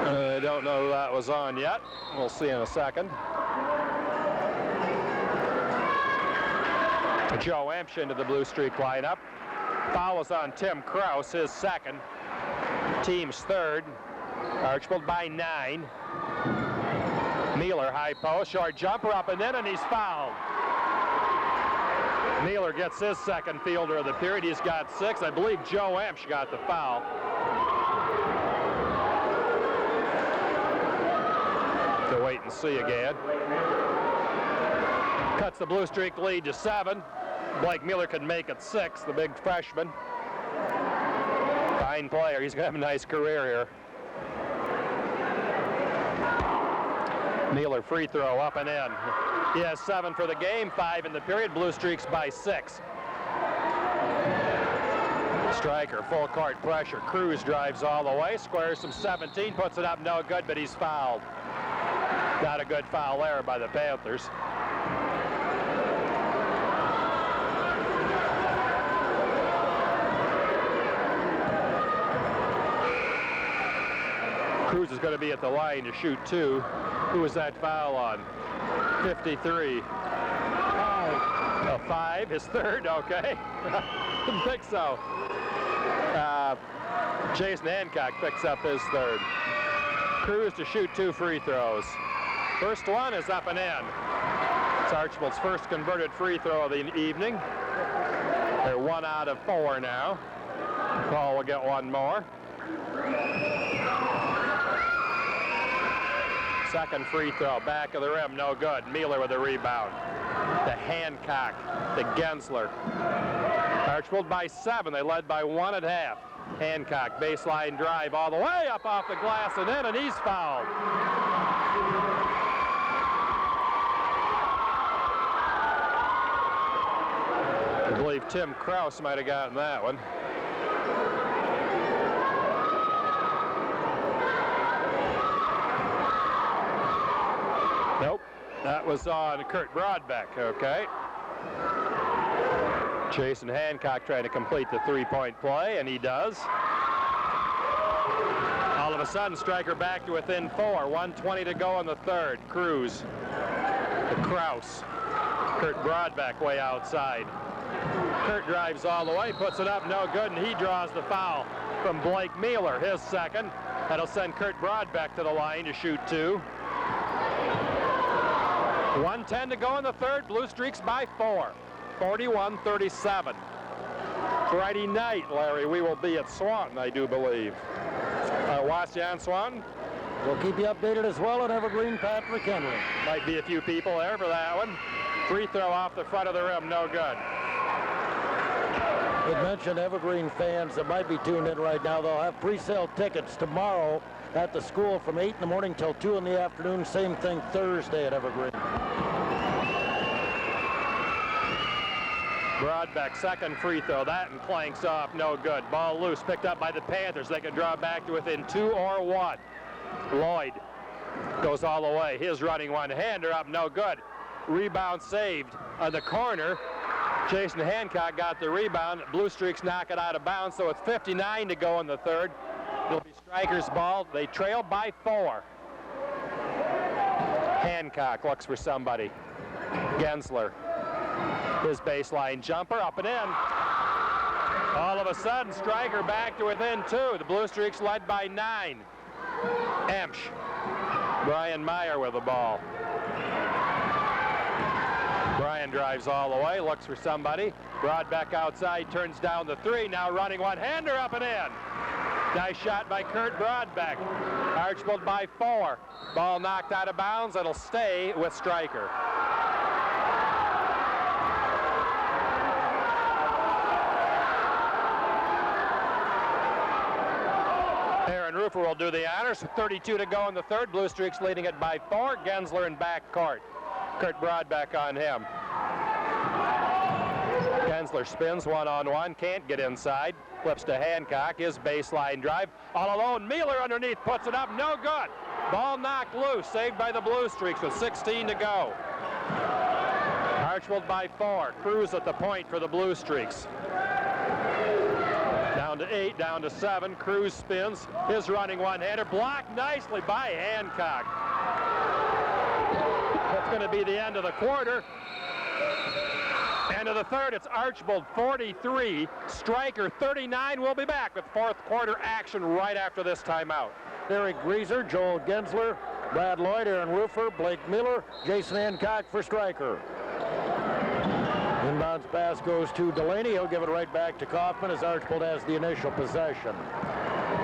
I don't know who that was on yet. We'll see in a second. Joe Emsch into the Blue Streak lineup. Foul was on Tim Kraus, his second. Team's third. Archbold by 9. Mealer high post, short jumper up and in, and he's fouled. Mealer gets his second fielder of the period. He's got 6. I believe Joe Emsch got the foul. To wait and see again. Cuts the Blue Streak lead to 7. Blake Mealer could make it 6, the big freshman. Fine player. He's going to have a nice career here. Mealer free throw up and in. He has 7 for the game, 5 in the period. Blue Streaks by 6. Stryker, full court pressure. Cruz drives all the way, squares some 17, puts it up, no good, but he's fouled. Not a good foul there by the Panthers. Cruz is going to be at the line to shoot 2. Who was that foul on? 53. 5, his third, okay. Didn't think so. Jason Hancock picks up his third. Cruz to shoot 2 free throws. First one is up and in. It's Archbold's first converted free throw of the evening. They're 1 out of 4 now. Paul will get one more. Second free throw, back of the rim, no good. Mealer with a rebound. To Hancock, to Gensler. Archbold by 7, they led by 1 at half. Hancock, baseline drive all the way up off the glass and in, and he's fouled. I believe Tim Kraus might have gotten that one. Nope, that was on Kurt Broadbeck, okay. Jason Hancock trying to complete the three-point play, and he does. All of a sudden, Stryker back to within 4. 1:20 to go in the third. Cruz to Kraus. Kurt Broadbeck way outside. Kurt drives all the way, puts it up, no good, and he draws the foul from Blake Mealer, his second. That'll send Kurt Broadbeck to the line to shoot 2. 1:10 to go in the third. Blue Streaks by 4. 41-37. Friday night, Larry, we will be at Swanton, I do believe. Wassian Swanton? We'll keep you updated as well on Evergreen, Patrick Henry. Might be a few people there for that one. Free throw off the front of the rim, no good. We mentioned Evergreen fans that might be tuned in right now. They'll have pre-sale tickets tomorrow at the school from 8 in the morning till 2 in the afternoon. Same thing Thursday at Evergreen. Broadbeck, second free throw. That and clanks off, no good. Ball loose, picked up by the Panthers. They can draw back to within 2 or 1. Lloyd goes all the way. His running one-hander up, no good. Rebound saved on the corner. Jason Hancock got the rebound. Blue Streaks knock it out of bounds, so it's 59 to go in the third. It'll be Stryker's ball. They trail by 4. Hancock looks for somebody. Gensler. His baseline jumper up and in. All of a sudden, Stryker back to within 2. The Blue Streaks led by 9. Emsch. Brian Meyer with the ball. Brian drives all the way, looks for somebody. Broadbeck outside, turns down the 3. Now running one-hander up and in. Nice shot by Kurt Broadbeck. Archbold by 4. Ball knocked out of bounds. It'll stay with Stryker. Aaron Rufer will do the honors. 32 to go in the third. Blue Streaks leading it by 4. Gensler in backcourt. Kurt Broadbeck on him. Gensler spins one-on-one, can't get inside. Flips to Hancock, his baseline drive. All alone, Mealer underneath, puts it up, no good. Ball knocked loose, saved by the Blue Streaks with 16 to go. Archbold by 4. Cruz at the point for the Blue Streaks. Down to 8, down to 7. Cruz spins. His running one-hander. Blocked nicely by Hancock. That's going to be the end of the quarter. End of the third, it's Archbold 43, Stryker 39. We'll be back with fourth quarter action right after this timeout. Eric Greaser, Joel Gensler, Brad Lloyd, Aaron Rufer, Blake Miller, Jason Hancock for Stryker. Inbounds pass goes to Delaney. He'll give it right back to Kaufman as Archbold has the initial possession.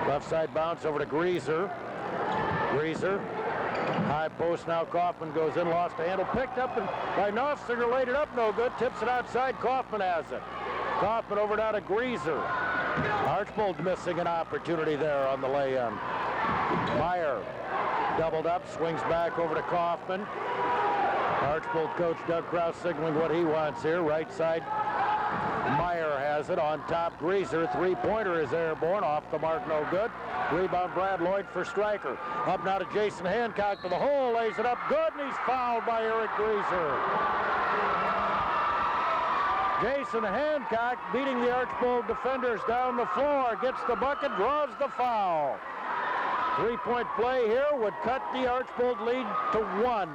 Left side bounce over to Greaser. Greaser. High post now. Kaufman goes in, lost a handle, picked up and by Knopfsinger, laid it up, no good. Tips it outside. Kaufman has it. Kaufman over now to Greaser. Archbold missing an opportunity there on the lay-in. Meyer doubled up, swings back over to Kaufman. Archbold coach Doug Krause signaling what he wants here. Right side, Meyer has it on top. Greaser, three-pointer is airborne, off the mark, no good. Rebound Brad Lloyd for Stryker. Up now to Jason Hancock to the hole, lays it up good, and he's fouled by Eric Greaser. Jason Hancock beating the Archbold defenders down the floor, gets the bucket, draws the foul. Three-point play here would cut the Archbold lead to 1.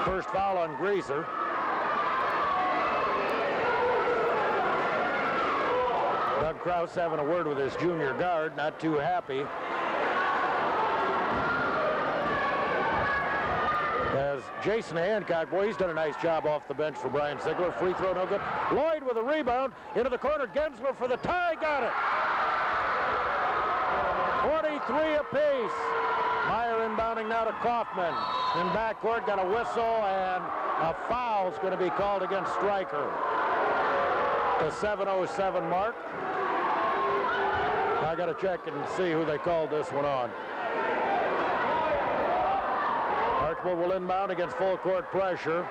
First foul on Greaser. Doug Krause having a word with his junior guard, not too happy. As Jason Hancock, boy, he's done a nice job off the bench for Brian Ziegler. Free throw, no good. Lloyd with a rebound, into the corner. Gensler for the tie, got it. 23 apiece. Meyer inbounding now to Kaufman. In backcourt, got a whistle, and a foul's going to be called against Stryker. The 7:07 mark. I got to check and see who they called this one on. Archbold will inbound against full court pressure.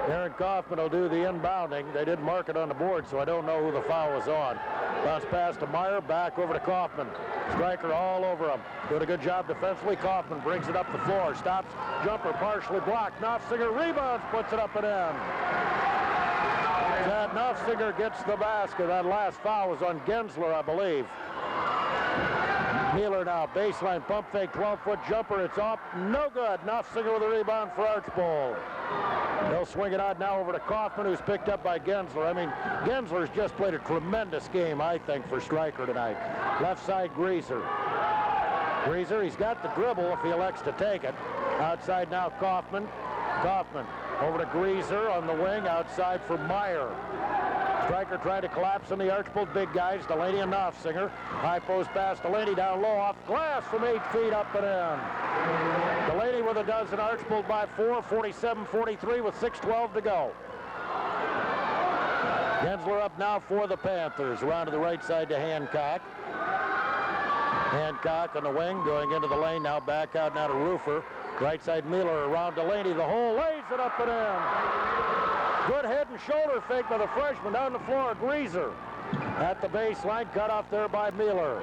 Aaron Kaufman will do the inbounding. They didn't mark it on the board, so I don't know who the foul was on. Bounce pass to Meyer, back over to Kaufman. Stryker all over him. Doing a good job defensively. Kaufman brings it up the floor. Stops, jumper partially blocked. Knopfsinger rebounds, puts it up and in. Chad Knopfsinger gets the basket. That last foul was on Gensler, I believe. Mueller now, baseline pump fake, 12-foot jumper. It's off, no good. Knopfsinger with a rebound for Archbold. They'll swing it out now over to Kaufman, who's picked up by Gensler. I mean, Gensler's just played a tremendous game, I think, for Stryker tonight. Left side, Greaser. Greaser, he's got the dribble if he elects to take it. Outside now, Kaufman. Kaufman over to Greaser on the wing, outside for Meyer. Stryker tried to collapse on the Archbold big guys, Delaney and Knopfsinger. High post pass, Delaney down low, off glass from 8 feet, up and in. Delaney with a dozen, Archbold by 4, 47-43 with 6:12 to go. Gensler up now for the Panthers. Around to the right side to Hancock. Hancock on the wing, going into the lane, now back out now to Rufer. Right side Miller around Delaney, the hole, lays it up and in. Good head and shoulder fake by the freshman down the floor, Greaser. At the baseline, cut off there by Miller.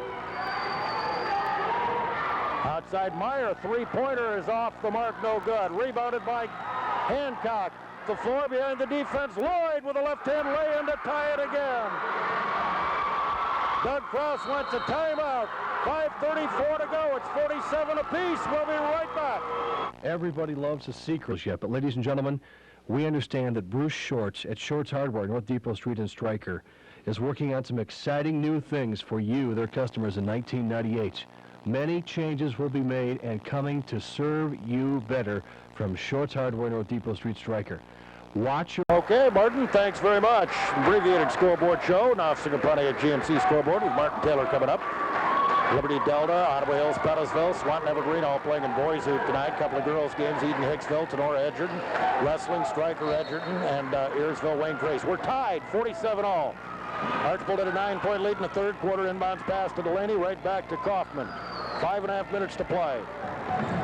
Outside Meyer, three-pointer is off the mark, no good. Rebounded by Hancock. The floor behind the defense, Lloyd with a left-hand lay-in to tie it again. Doug Krause wants a timeout. 5:34 to go. It's 47 apiece. We'll be right back. Everybody loves a secret yet, but ladies and gentlemen, we understand that Bruce Shorts at Shorts Hardware, North Depot Street in Stryker, is working on some exciting new things for you, their customers, in 1998. Many changes will be made and coming to serve you better from Shorts Hardware, North Depot Street, Stryker. Watch your... Okay, Martin, thanks very much. Abbreviated scoreboard show. Knopfsinger Pontiac GMC scoreboard with Martin Taylor coming up. Liberty Delta, Ottawa Hills, Pettisville, Swanton Evergreen all playing in boys hoop tonight. Couple of girls games, Eden Hicksville, Tenora Edgerton, Wrestling, Stryker Edgerton, and Earsville Wayne Trace. We're tied, 47-all. Archbold had a 9-point lead in the third quarter. Inbounds pass to Delaney, right back to Kaufman. 5.5 minutes to play.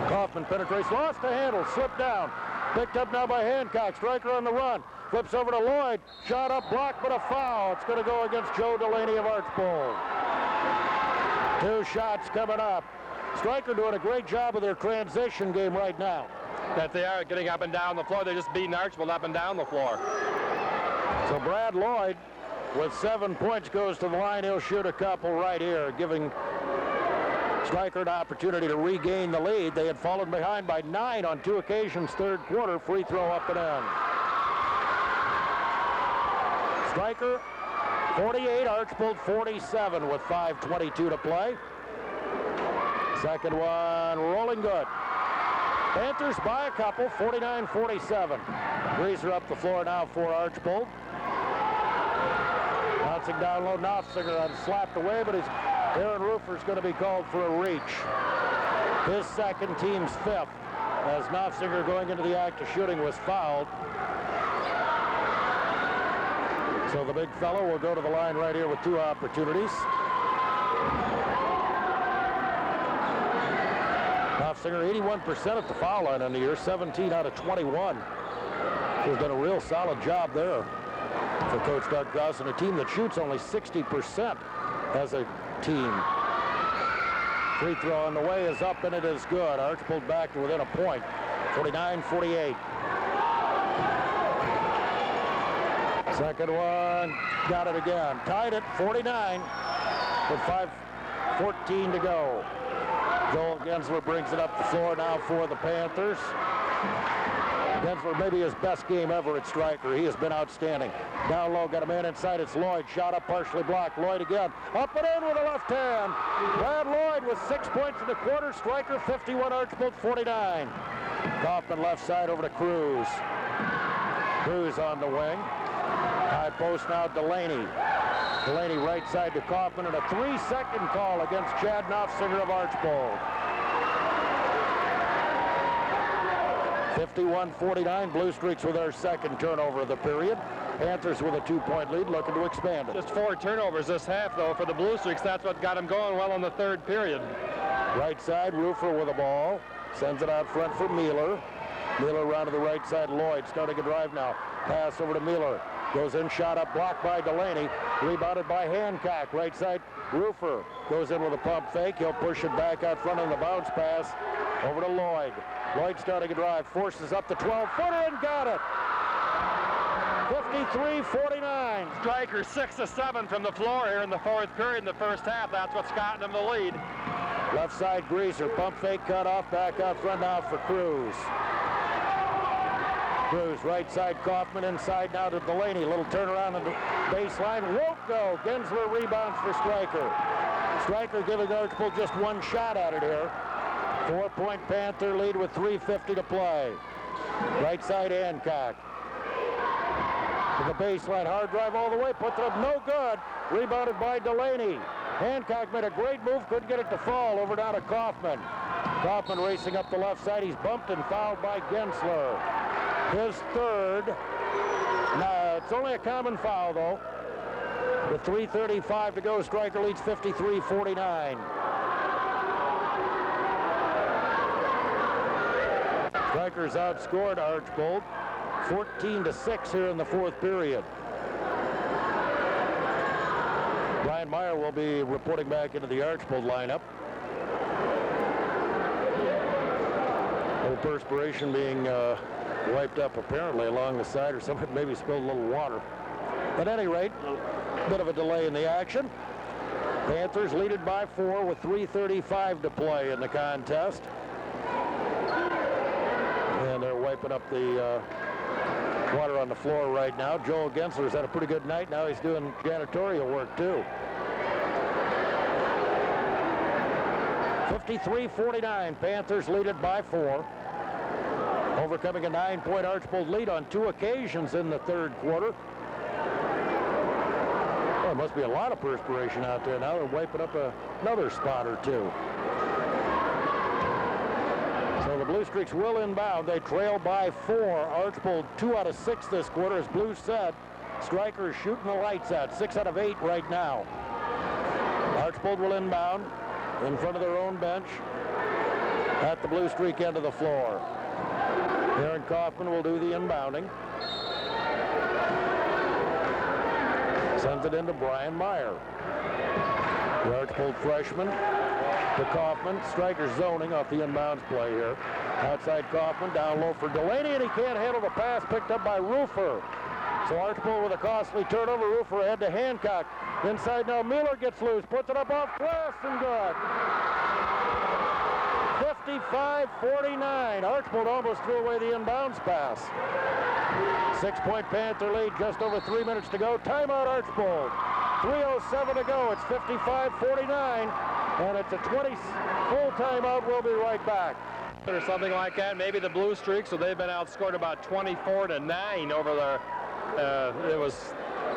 Kaufman penetrates, lost the handle, slipped down. Picked up now by Hancock. Stryker on the run. Flips over to Lloyd. Shot up, blocked, but a foul. It's going to go against Joe Delaney of Archbold. 2 shots coming up. Stryker doing a great job of their transition game right now. That they are getting up and down the floor. They're just beating Archbold up and down the floor. So Brad Lloyd with 7 points goes to the line. He'll shoot a couple right here, giving Stryker an opportunity to regain the lead. They had fallen behind by 9 on 2 occasions third quarter. Free throw up and in. Stryker 48, Archbold 47 with 5:22 to play. Second one rolling good. Panthers by a couple, 49-47. Greaser up the floor now for Archbold. Bouncing down low, Knopfinger slapped away, but Aaron Rufer's going to be called for a reach. His second, team's 5th, as Knopfinger going into the act of shooting was fouled. So the big fellow will go to the line right here with 2 opportunities. Knopfinger 81% at the foul line on the year, 17 out of 21. He's done a real solid job there for Coach Doug Goss and a team that shoots only 60% as a team. Free throw on the way is up and it is good. Archbold back to within a point, 49-48. Second one, got it again. Tied at 49 with 5:14 to go. Joel Gensler brings it up the floor now for the Panthers. Gensler maybe his best game ever at Stryker. He has been outstanding. Down low, got a man inside. It's Lloyd. Shot up, partially blocked. Lloyd again. Up and in with a left hand. Brad Lloyd with 6 points in the quarter. Stryker 51, Archbold 49. Kaufman left side over to Cruz. Cruz on the wing. High post now, Delaney. Delaney right side to Kaufman, and a 3-second call against Chad Knopfinger of Archbold. 51-49, Bluestreaks with their second turnover of the period. Panthers with a 2-point lead, looking to expand it. Just 4 turnovers this half, though, for the Bluestreaks. That's what got them going well in the third period. Right side, Rufer with the ball. Sends it out front for Mueller. Mueller around to the right side, Lloyd starting a drive now. Pass over to Mueller. Goes in, shot up, blocked by Delaney. Rebounded by Hancock. Right side, Rufer goes in with a pump fake. He'll push it back out front on the bounce pass. Over to Lloyd. Lloyd starting a drive, forces up the 12-footer and got it. 53-49. Stryker 6 of 7 from the floor here in the fourth period in the first half. That's what's gotten them the lead. Left side, Greaser. Pump fake cut off, back out front now for Cruz. Cruz, right side, Kaufman inside now to Delaney. Little turnaround on the baseline. Won't go. Gensler rebounds for Stryker. Stryker giving Archbold just 1 shot at it here. 4-point Panther lead with 3:50 to play. Right side, Hancock. To the baseline, hard drive all the way, puts it up, no good. Rebounded by Delaney. Hancock made a great move, couldn't get it to fall. Over down to Kaufman. Kaufman racing up the left side. He's bumped and fouled by Gensler. His third. Now, it's only a common foul, though. With 3:35 to go, Stryker leads 53-49. Stryker's outscored Archbold 14-6 here in the fourth period. Brian Meyer will be reporting back into the Archbold lineup. A little perspiration being wiped up apparently along the side, or somebody maybe spilled a little water. But at any rate, a bit of a delay in the action. Panthers lead it by 4 with 3:35 to play in the contest. And they're wiping up the water on the floor right now. Joel Gensler's had a pretty good night. Now he's doing janitorial work too. 53-49, Panthers lead it by 4. Overcoming a 9-point Archbold lead on 2 occasions in the third quarter. Well, there must be a lot of perspiration out there now. They're wiping up another spot or 2. So the Bluestreaks will inbound. They trail by 4. Archbold 2 out of 6 this quarter. As Blue said, Stryker is shooting the lights out. 6 out of 8 right now. Archbold will inbound in front of their own bench at the Bluestreak end of the floor. Aaron Kaufman will do the inbounding. Sends it into Brian Meyer. The Archbold freshman to Kaufman. Stryker zoning off the inbounds play here. Outside Kaufman, down low for Delaney, and he can't handle the pass picked up by Rufer. So Archbold with a costly turnover. Roofer ahead to Hancock. Inside now, Mueller gets loose, puts it up off glass and good. 55-49. Archbold almost threw away the inbounds pass. 6-point Panther lead, just over 3 minutes to go. Timeout Archbold. 3:07 to go. It's 55-49, and it's a 20 full timeout. We'll be right back. Or something like that. Maybe the Bluestreaks, so they've been outscored about 24-9 over their. It was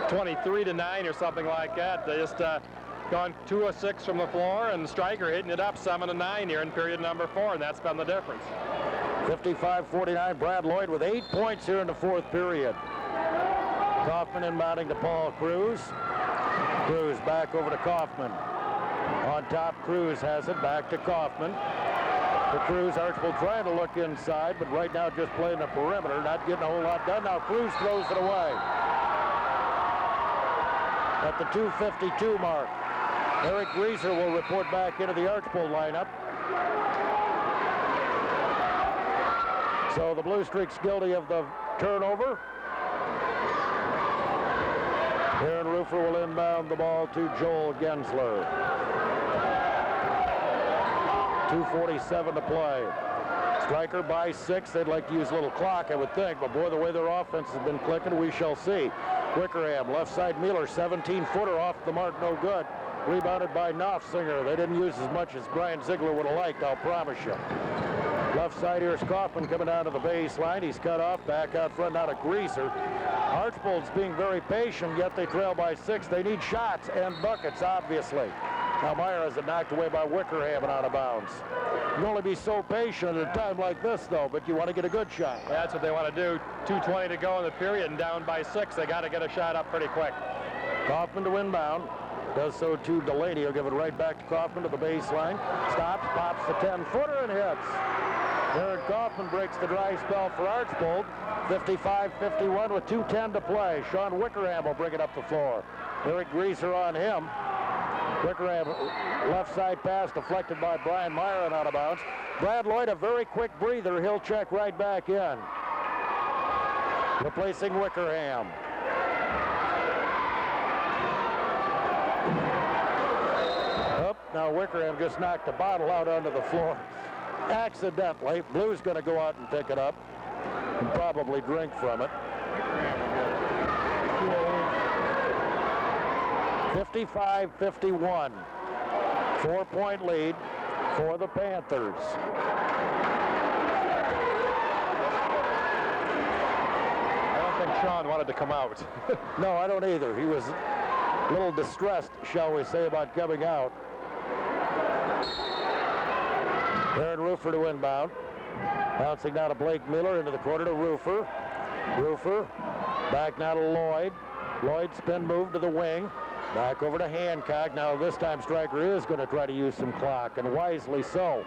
23-9 or something like that. They just gone 2 of 6 from the floor, and Stryker hitting it up 7-9 here in period number 4, and that's been the difference. 55-49. Brad Lloyd with 8 points here in the 4th period. Kaufman inbounding to Paul Cruz. Cruz back over to Kaufman. On top, Cruz has it back to Kaufman. For Cruz, Archbold trying to look inside, but right now just playing the perimeter, not getting a whole lot done. Now Cruz throws it away. At the 2:52 mark, Eric Grieser will report back into the Archbold lineup. So the Bluestreaks guilty of the turnover. Aaron Roofer will inbound the ball to Joel Gensler. 2:47 to play. Stryker by 6. They'd like to use a little clock, I would think, but boy, the way their offense has been clicking, we shall see. Wickerham, left side Mueller, 17-footer off the mark, no good. Rebounded by Knopfsinger. They didn't use as much as Brian Ziegler would have liked, I'll promise you. Left side, here's Kaufman coming down to the baseline. He's cut off, back out front, now to Grieser. Archbold's being very patient, yet they trail by 6. They need shots and buckets, obviously. Now Meyer has it knocked away by Wickerham and out of bounds. You can only be so patient at a time like this, though, but you want to get a good shot. That's what they want to do. 2:20 to go in the period and down by 6. They got to get a shot up pretty quick. Kaufman to inbound. Does so to Delaney. He'll give it right back to Kaufman to the baseline. Stops, pops the 10-footer and hits. Jared Kaufman breaks the dry spell for Archbold. 55-51 with 2:10 to play. Sean Wickerham will bring it up the floor. Eric Grieser on him. Wickerham left side pass deflected by Brian Meyer and out of bounds. Brad Lloyd, a very quick breather. He'll check right back in. Replacing Wickerham. Now Wickerham just knocked the bottle out onto the floor accidentally. Blue's going to go out and pick it up and probably drink from it. 55-51. 4-point lead for the Panthers. I don't think Sean wanted to come out. No, I don't either. He was a little distressed, shall we say, about coming out. Aaron Roofer to inbound. Bouncing now to Blake Miller into the corner to Roofer. Roofer back now to Lloyd. Lloyd spin move to the wing. Back over to Hancock. Now this time Stryker is going to try to use some clock, and wisely so.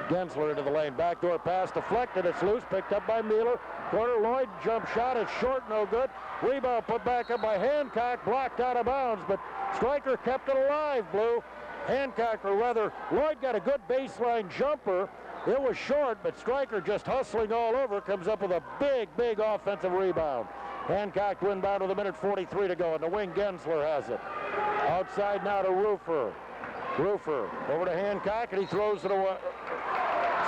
Gensler into the lane. Backdoor pass deflected. It's loose. Picked up by Miller. Corner Lloyd. Jump shot. It's short. No good. Rebound put back up by Hancock. Blocked out of bounds, but Stryker kept it alive, Blue. Hancock, or rather, Lloyd got a good baseline jumper. It was short, but Stryker just hustling all over, comes up with a big, big offensive rebound. Hancock to inbound with 1:43 to go, and the wing Gensler has it. Outside now to Roofer. Roofer over to Hancock, and he throws it away.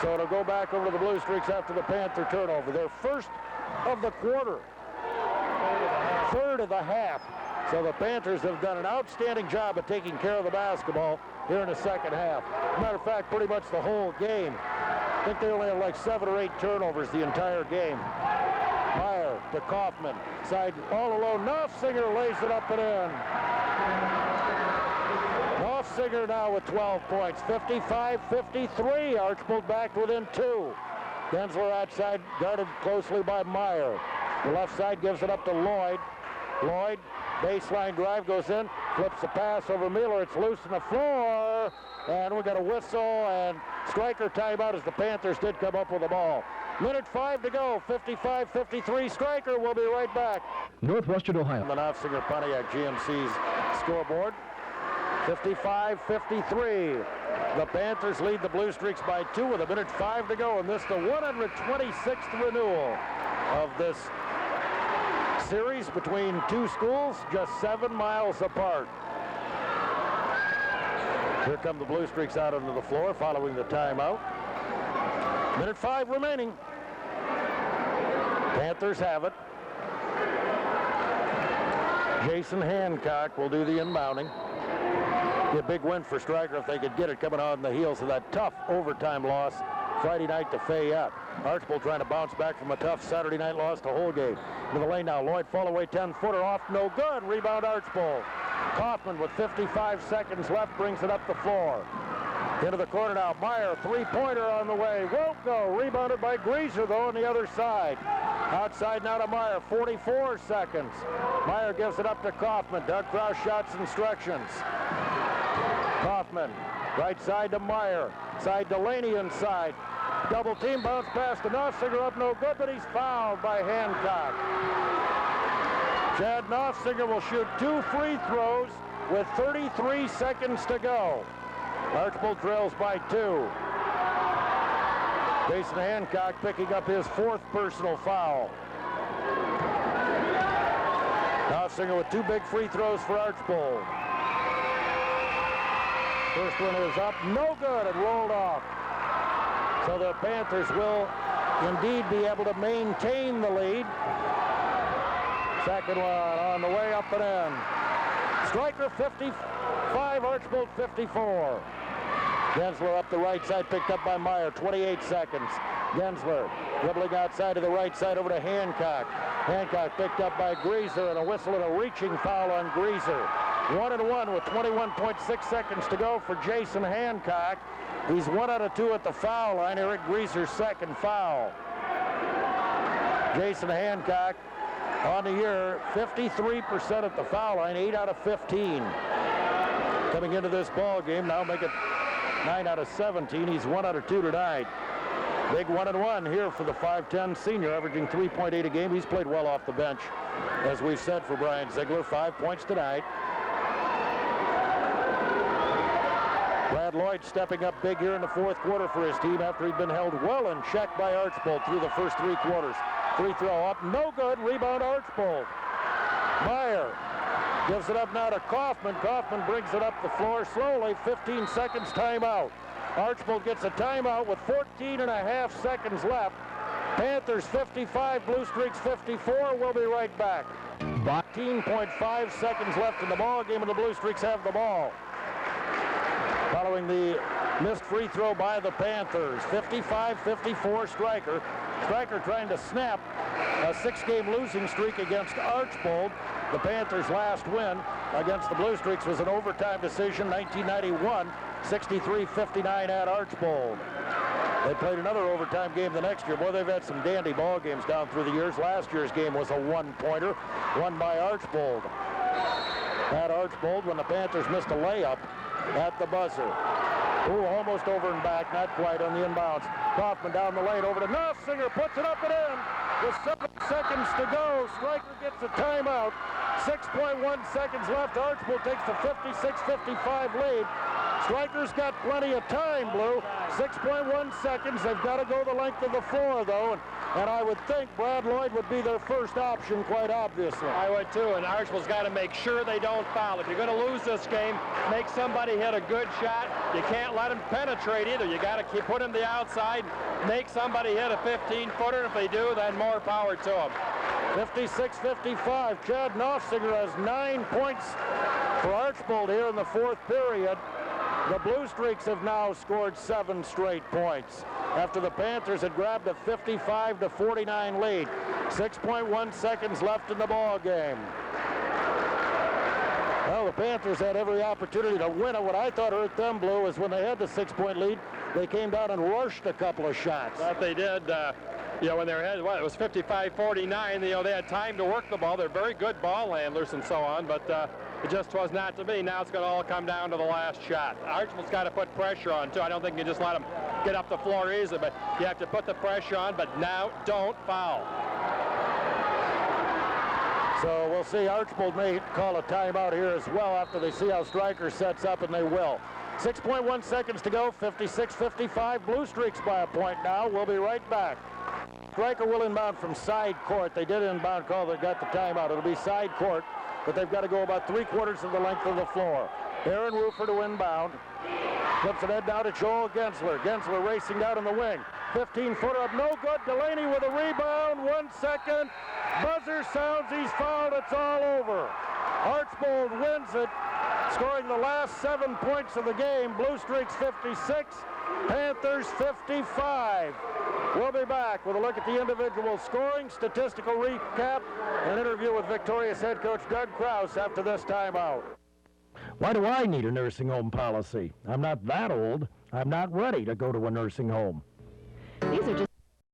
So it'll go back over to the Bluestreaks after the Panther turnover. Their first of the quarter. Third of the half. So the Panthers have done an outstanding job of taking care of the basketball here in the second half. Matter of fact, pretty much the whole game. I think they only have like 7 or 8 turnovers the entire game. Meyer to Kaufman. Side all alone. Knopfsinger lays it up and in. Knopfsinger now with 12 points. 55-53. Archbold back within 2. Gensler outside, guarded closely by Meyer. The left side gives it up to Lloyd. Lloyd, baseline drive, goes in, flips the pass over Miller. It's loose on the floor, and we got a whistle, and Stryker timeout as the Panthers did come up with the ball. 1:05 to go, 55-53. Stryker will be right back. Northwestern Ohio. The Knopfsinger Pontiac GMC's scoreboard. 55-53. The Panthers lead the Bluestreaks by 2 with 1:05 to go, and this the 126th renewal of this series between two schools just 7 miles apart. Here come the Bluestreaks out onto the floor following the timeout. Minute 5 remaining. Panthers have it. Jason Hancock will do the inbounding. Be a big win for Stryker if they could get it, coming on the heels of that tough overtime loss Friday night to Fayette. Archbold trying to bounce back from a tough Saturday night loss to Holgate. Into the lane now. Lloyd fall away 10-footer off. No good. Rebound Archbold. Kaufman with 55 seconds left brings it up the floor. Into the corner now. Meyer, three-pointer on the way. Won't go. Rebounded by Greaser, though, on the other side. Outside now to Meyer. 44 seconds. Meyer gives it up to Kaufman. Doug Krause shots instructions. Kaufman, right side to Meyer. Side Delaney inside. Double team, bounce pass to Nofsinger, up no good, but he's fouled by Hancock. Chad Nofsinger will shoot 2 free throws with 33 seconds to go. Archbold trails by 2. Jason Hancock picking up his 4th personal foul. Nofsinger with 2 big free throws for Archbold. First one is up, no good, and rolled off. So the Panthers will indeed be able to maintain the lead. Second one on the way up and in. Stryker 55, Archbold 54. Gensler up the right side, picked up by Meyer, 28 seconds. Gensler dribbling outside to the right side over to Hancock. Hancock picked up by Greaser, and a whistle and a reaching foul on Greaser. 1-1 with 21.6 seconds to go for Jason Hancock. He's 1 out of 2 at the foul line. Eric Greaser's second foul. Jason Hancock on the year, 53% at the foul line, 8 out of 15. Coming into this ball game, now make it 9 out of 17. He's 1 out of 2 tonight. Big 1-1 here for the 5'10 senior, averaging 3.8 a game. He's played well off the bench, as we've said, for Brian Ziegler. 5 points tonight. Brad Lloyd stepping up big here in the 4th quarter for his team after he'd been held well in check by Archbold through the first 3 quarters. Free throw up, no good. Rebound Archbold. Meyer gives it up now to Kaufman. Kaufman brings it up the floor slowly. 15 seconds timeout. Archbold gets a timeout with 14.5 seconds left. Panthers 55, Bluestreaks 54. We'll be right back. 14.5 seconds left in the ball game, and the Bluestreaks have the ball. Following the missed free throw by the Panthers. 55-54 Stryker. Stryker trying to snap a 6-game losing streak against Archbold. The Panthers' last win against the Bluestreaks was an overtime decision, 1991, 63-59 at Archbold. They played another overtime game the next year. Boy, they've had some dandy ball games down through the years. Last year's game was a 1-pointer, won by Archbold. At Archbold, when the Panthers missed a layup at the buzzer. Ooh, almost over and back, not quite on the inbounds. Kaufman down the lane over to Nofsinger, puts it up and in. With 7 seconds to go, Stryker gets a timeout. 6.1 seconds left. Archbold takes the 56-55 lead. Stryker's got plenty of time, Blue. 6.1 seconds. They've got to go the length of the floor, though. And I would think Brad Lloyd would be their first option, quite obviously. I would too, and Archbold's got to make sure they don't foul. If you're going to lose this game, make somebody hit a good shot. You can't let them penetrate either. You got to keep putting them the outside, make somebody hit a 15-footer. If they do, then more power to them. 56-55. Chad Nofsinger has 9 points for Archbold here in the 4th period. The Bluestreaks have now scored 7 straight points after the Panthers had grabbed a 55-49 lead. 6.1 seconds left in the ball game. Well, the Panthers had every opportunity to win it. What I thought hurt them, Blue, is when they had the 6-point lead, they came down and rushed a couple of shots. That they did. When they were ahead, it was 55-49. They had time to work the ball. They're very good ball handlers and so on, but it just was not to be. Now it's going to all come down to the last shot. Archbold's got to put pressure on, too. I don't think you can just let them get up the floor easily, but you have to put the pressure on, but now don't foul. So we'll see. Archbold may call a timeout here as well after they see how Stryker sets up, and they will. 6.1 seconds to go, 56-55. Bluestreaks by a point now. We'll be right back. Stryker will inbound from side court. They did inbound call. They got the timeout. It'll be side court, but they've got to go about 3/4 of the length of the floor. Aaron Rufer to inbound. Flips it head down to Joel Gensler. Gensler racing down in the wing. 15-footer up, no good. Delaney with a rebound. 1 second. Buzzer sounds. He's fouled. It's all over. Archbold wins it, scoring the last 7 points of the game. Bluestreaks 56, Panthers 55. We'll be back with a look at the individual scoring, statistical recap, and an interview with Victorious head coach Doug Krause after this timeout. Why do I need a nursing home policy? I'm not that old. I'm not ready to go to a nursing home.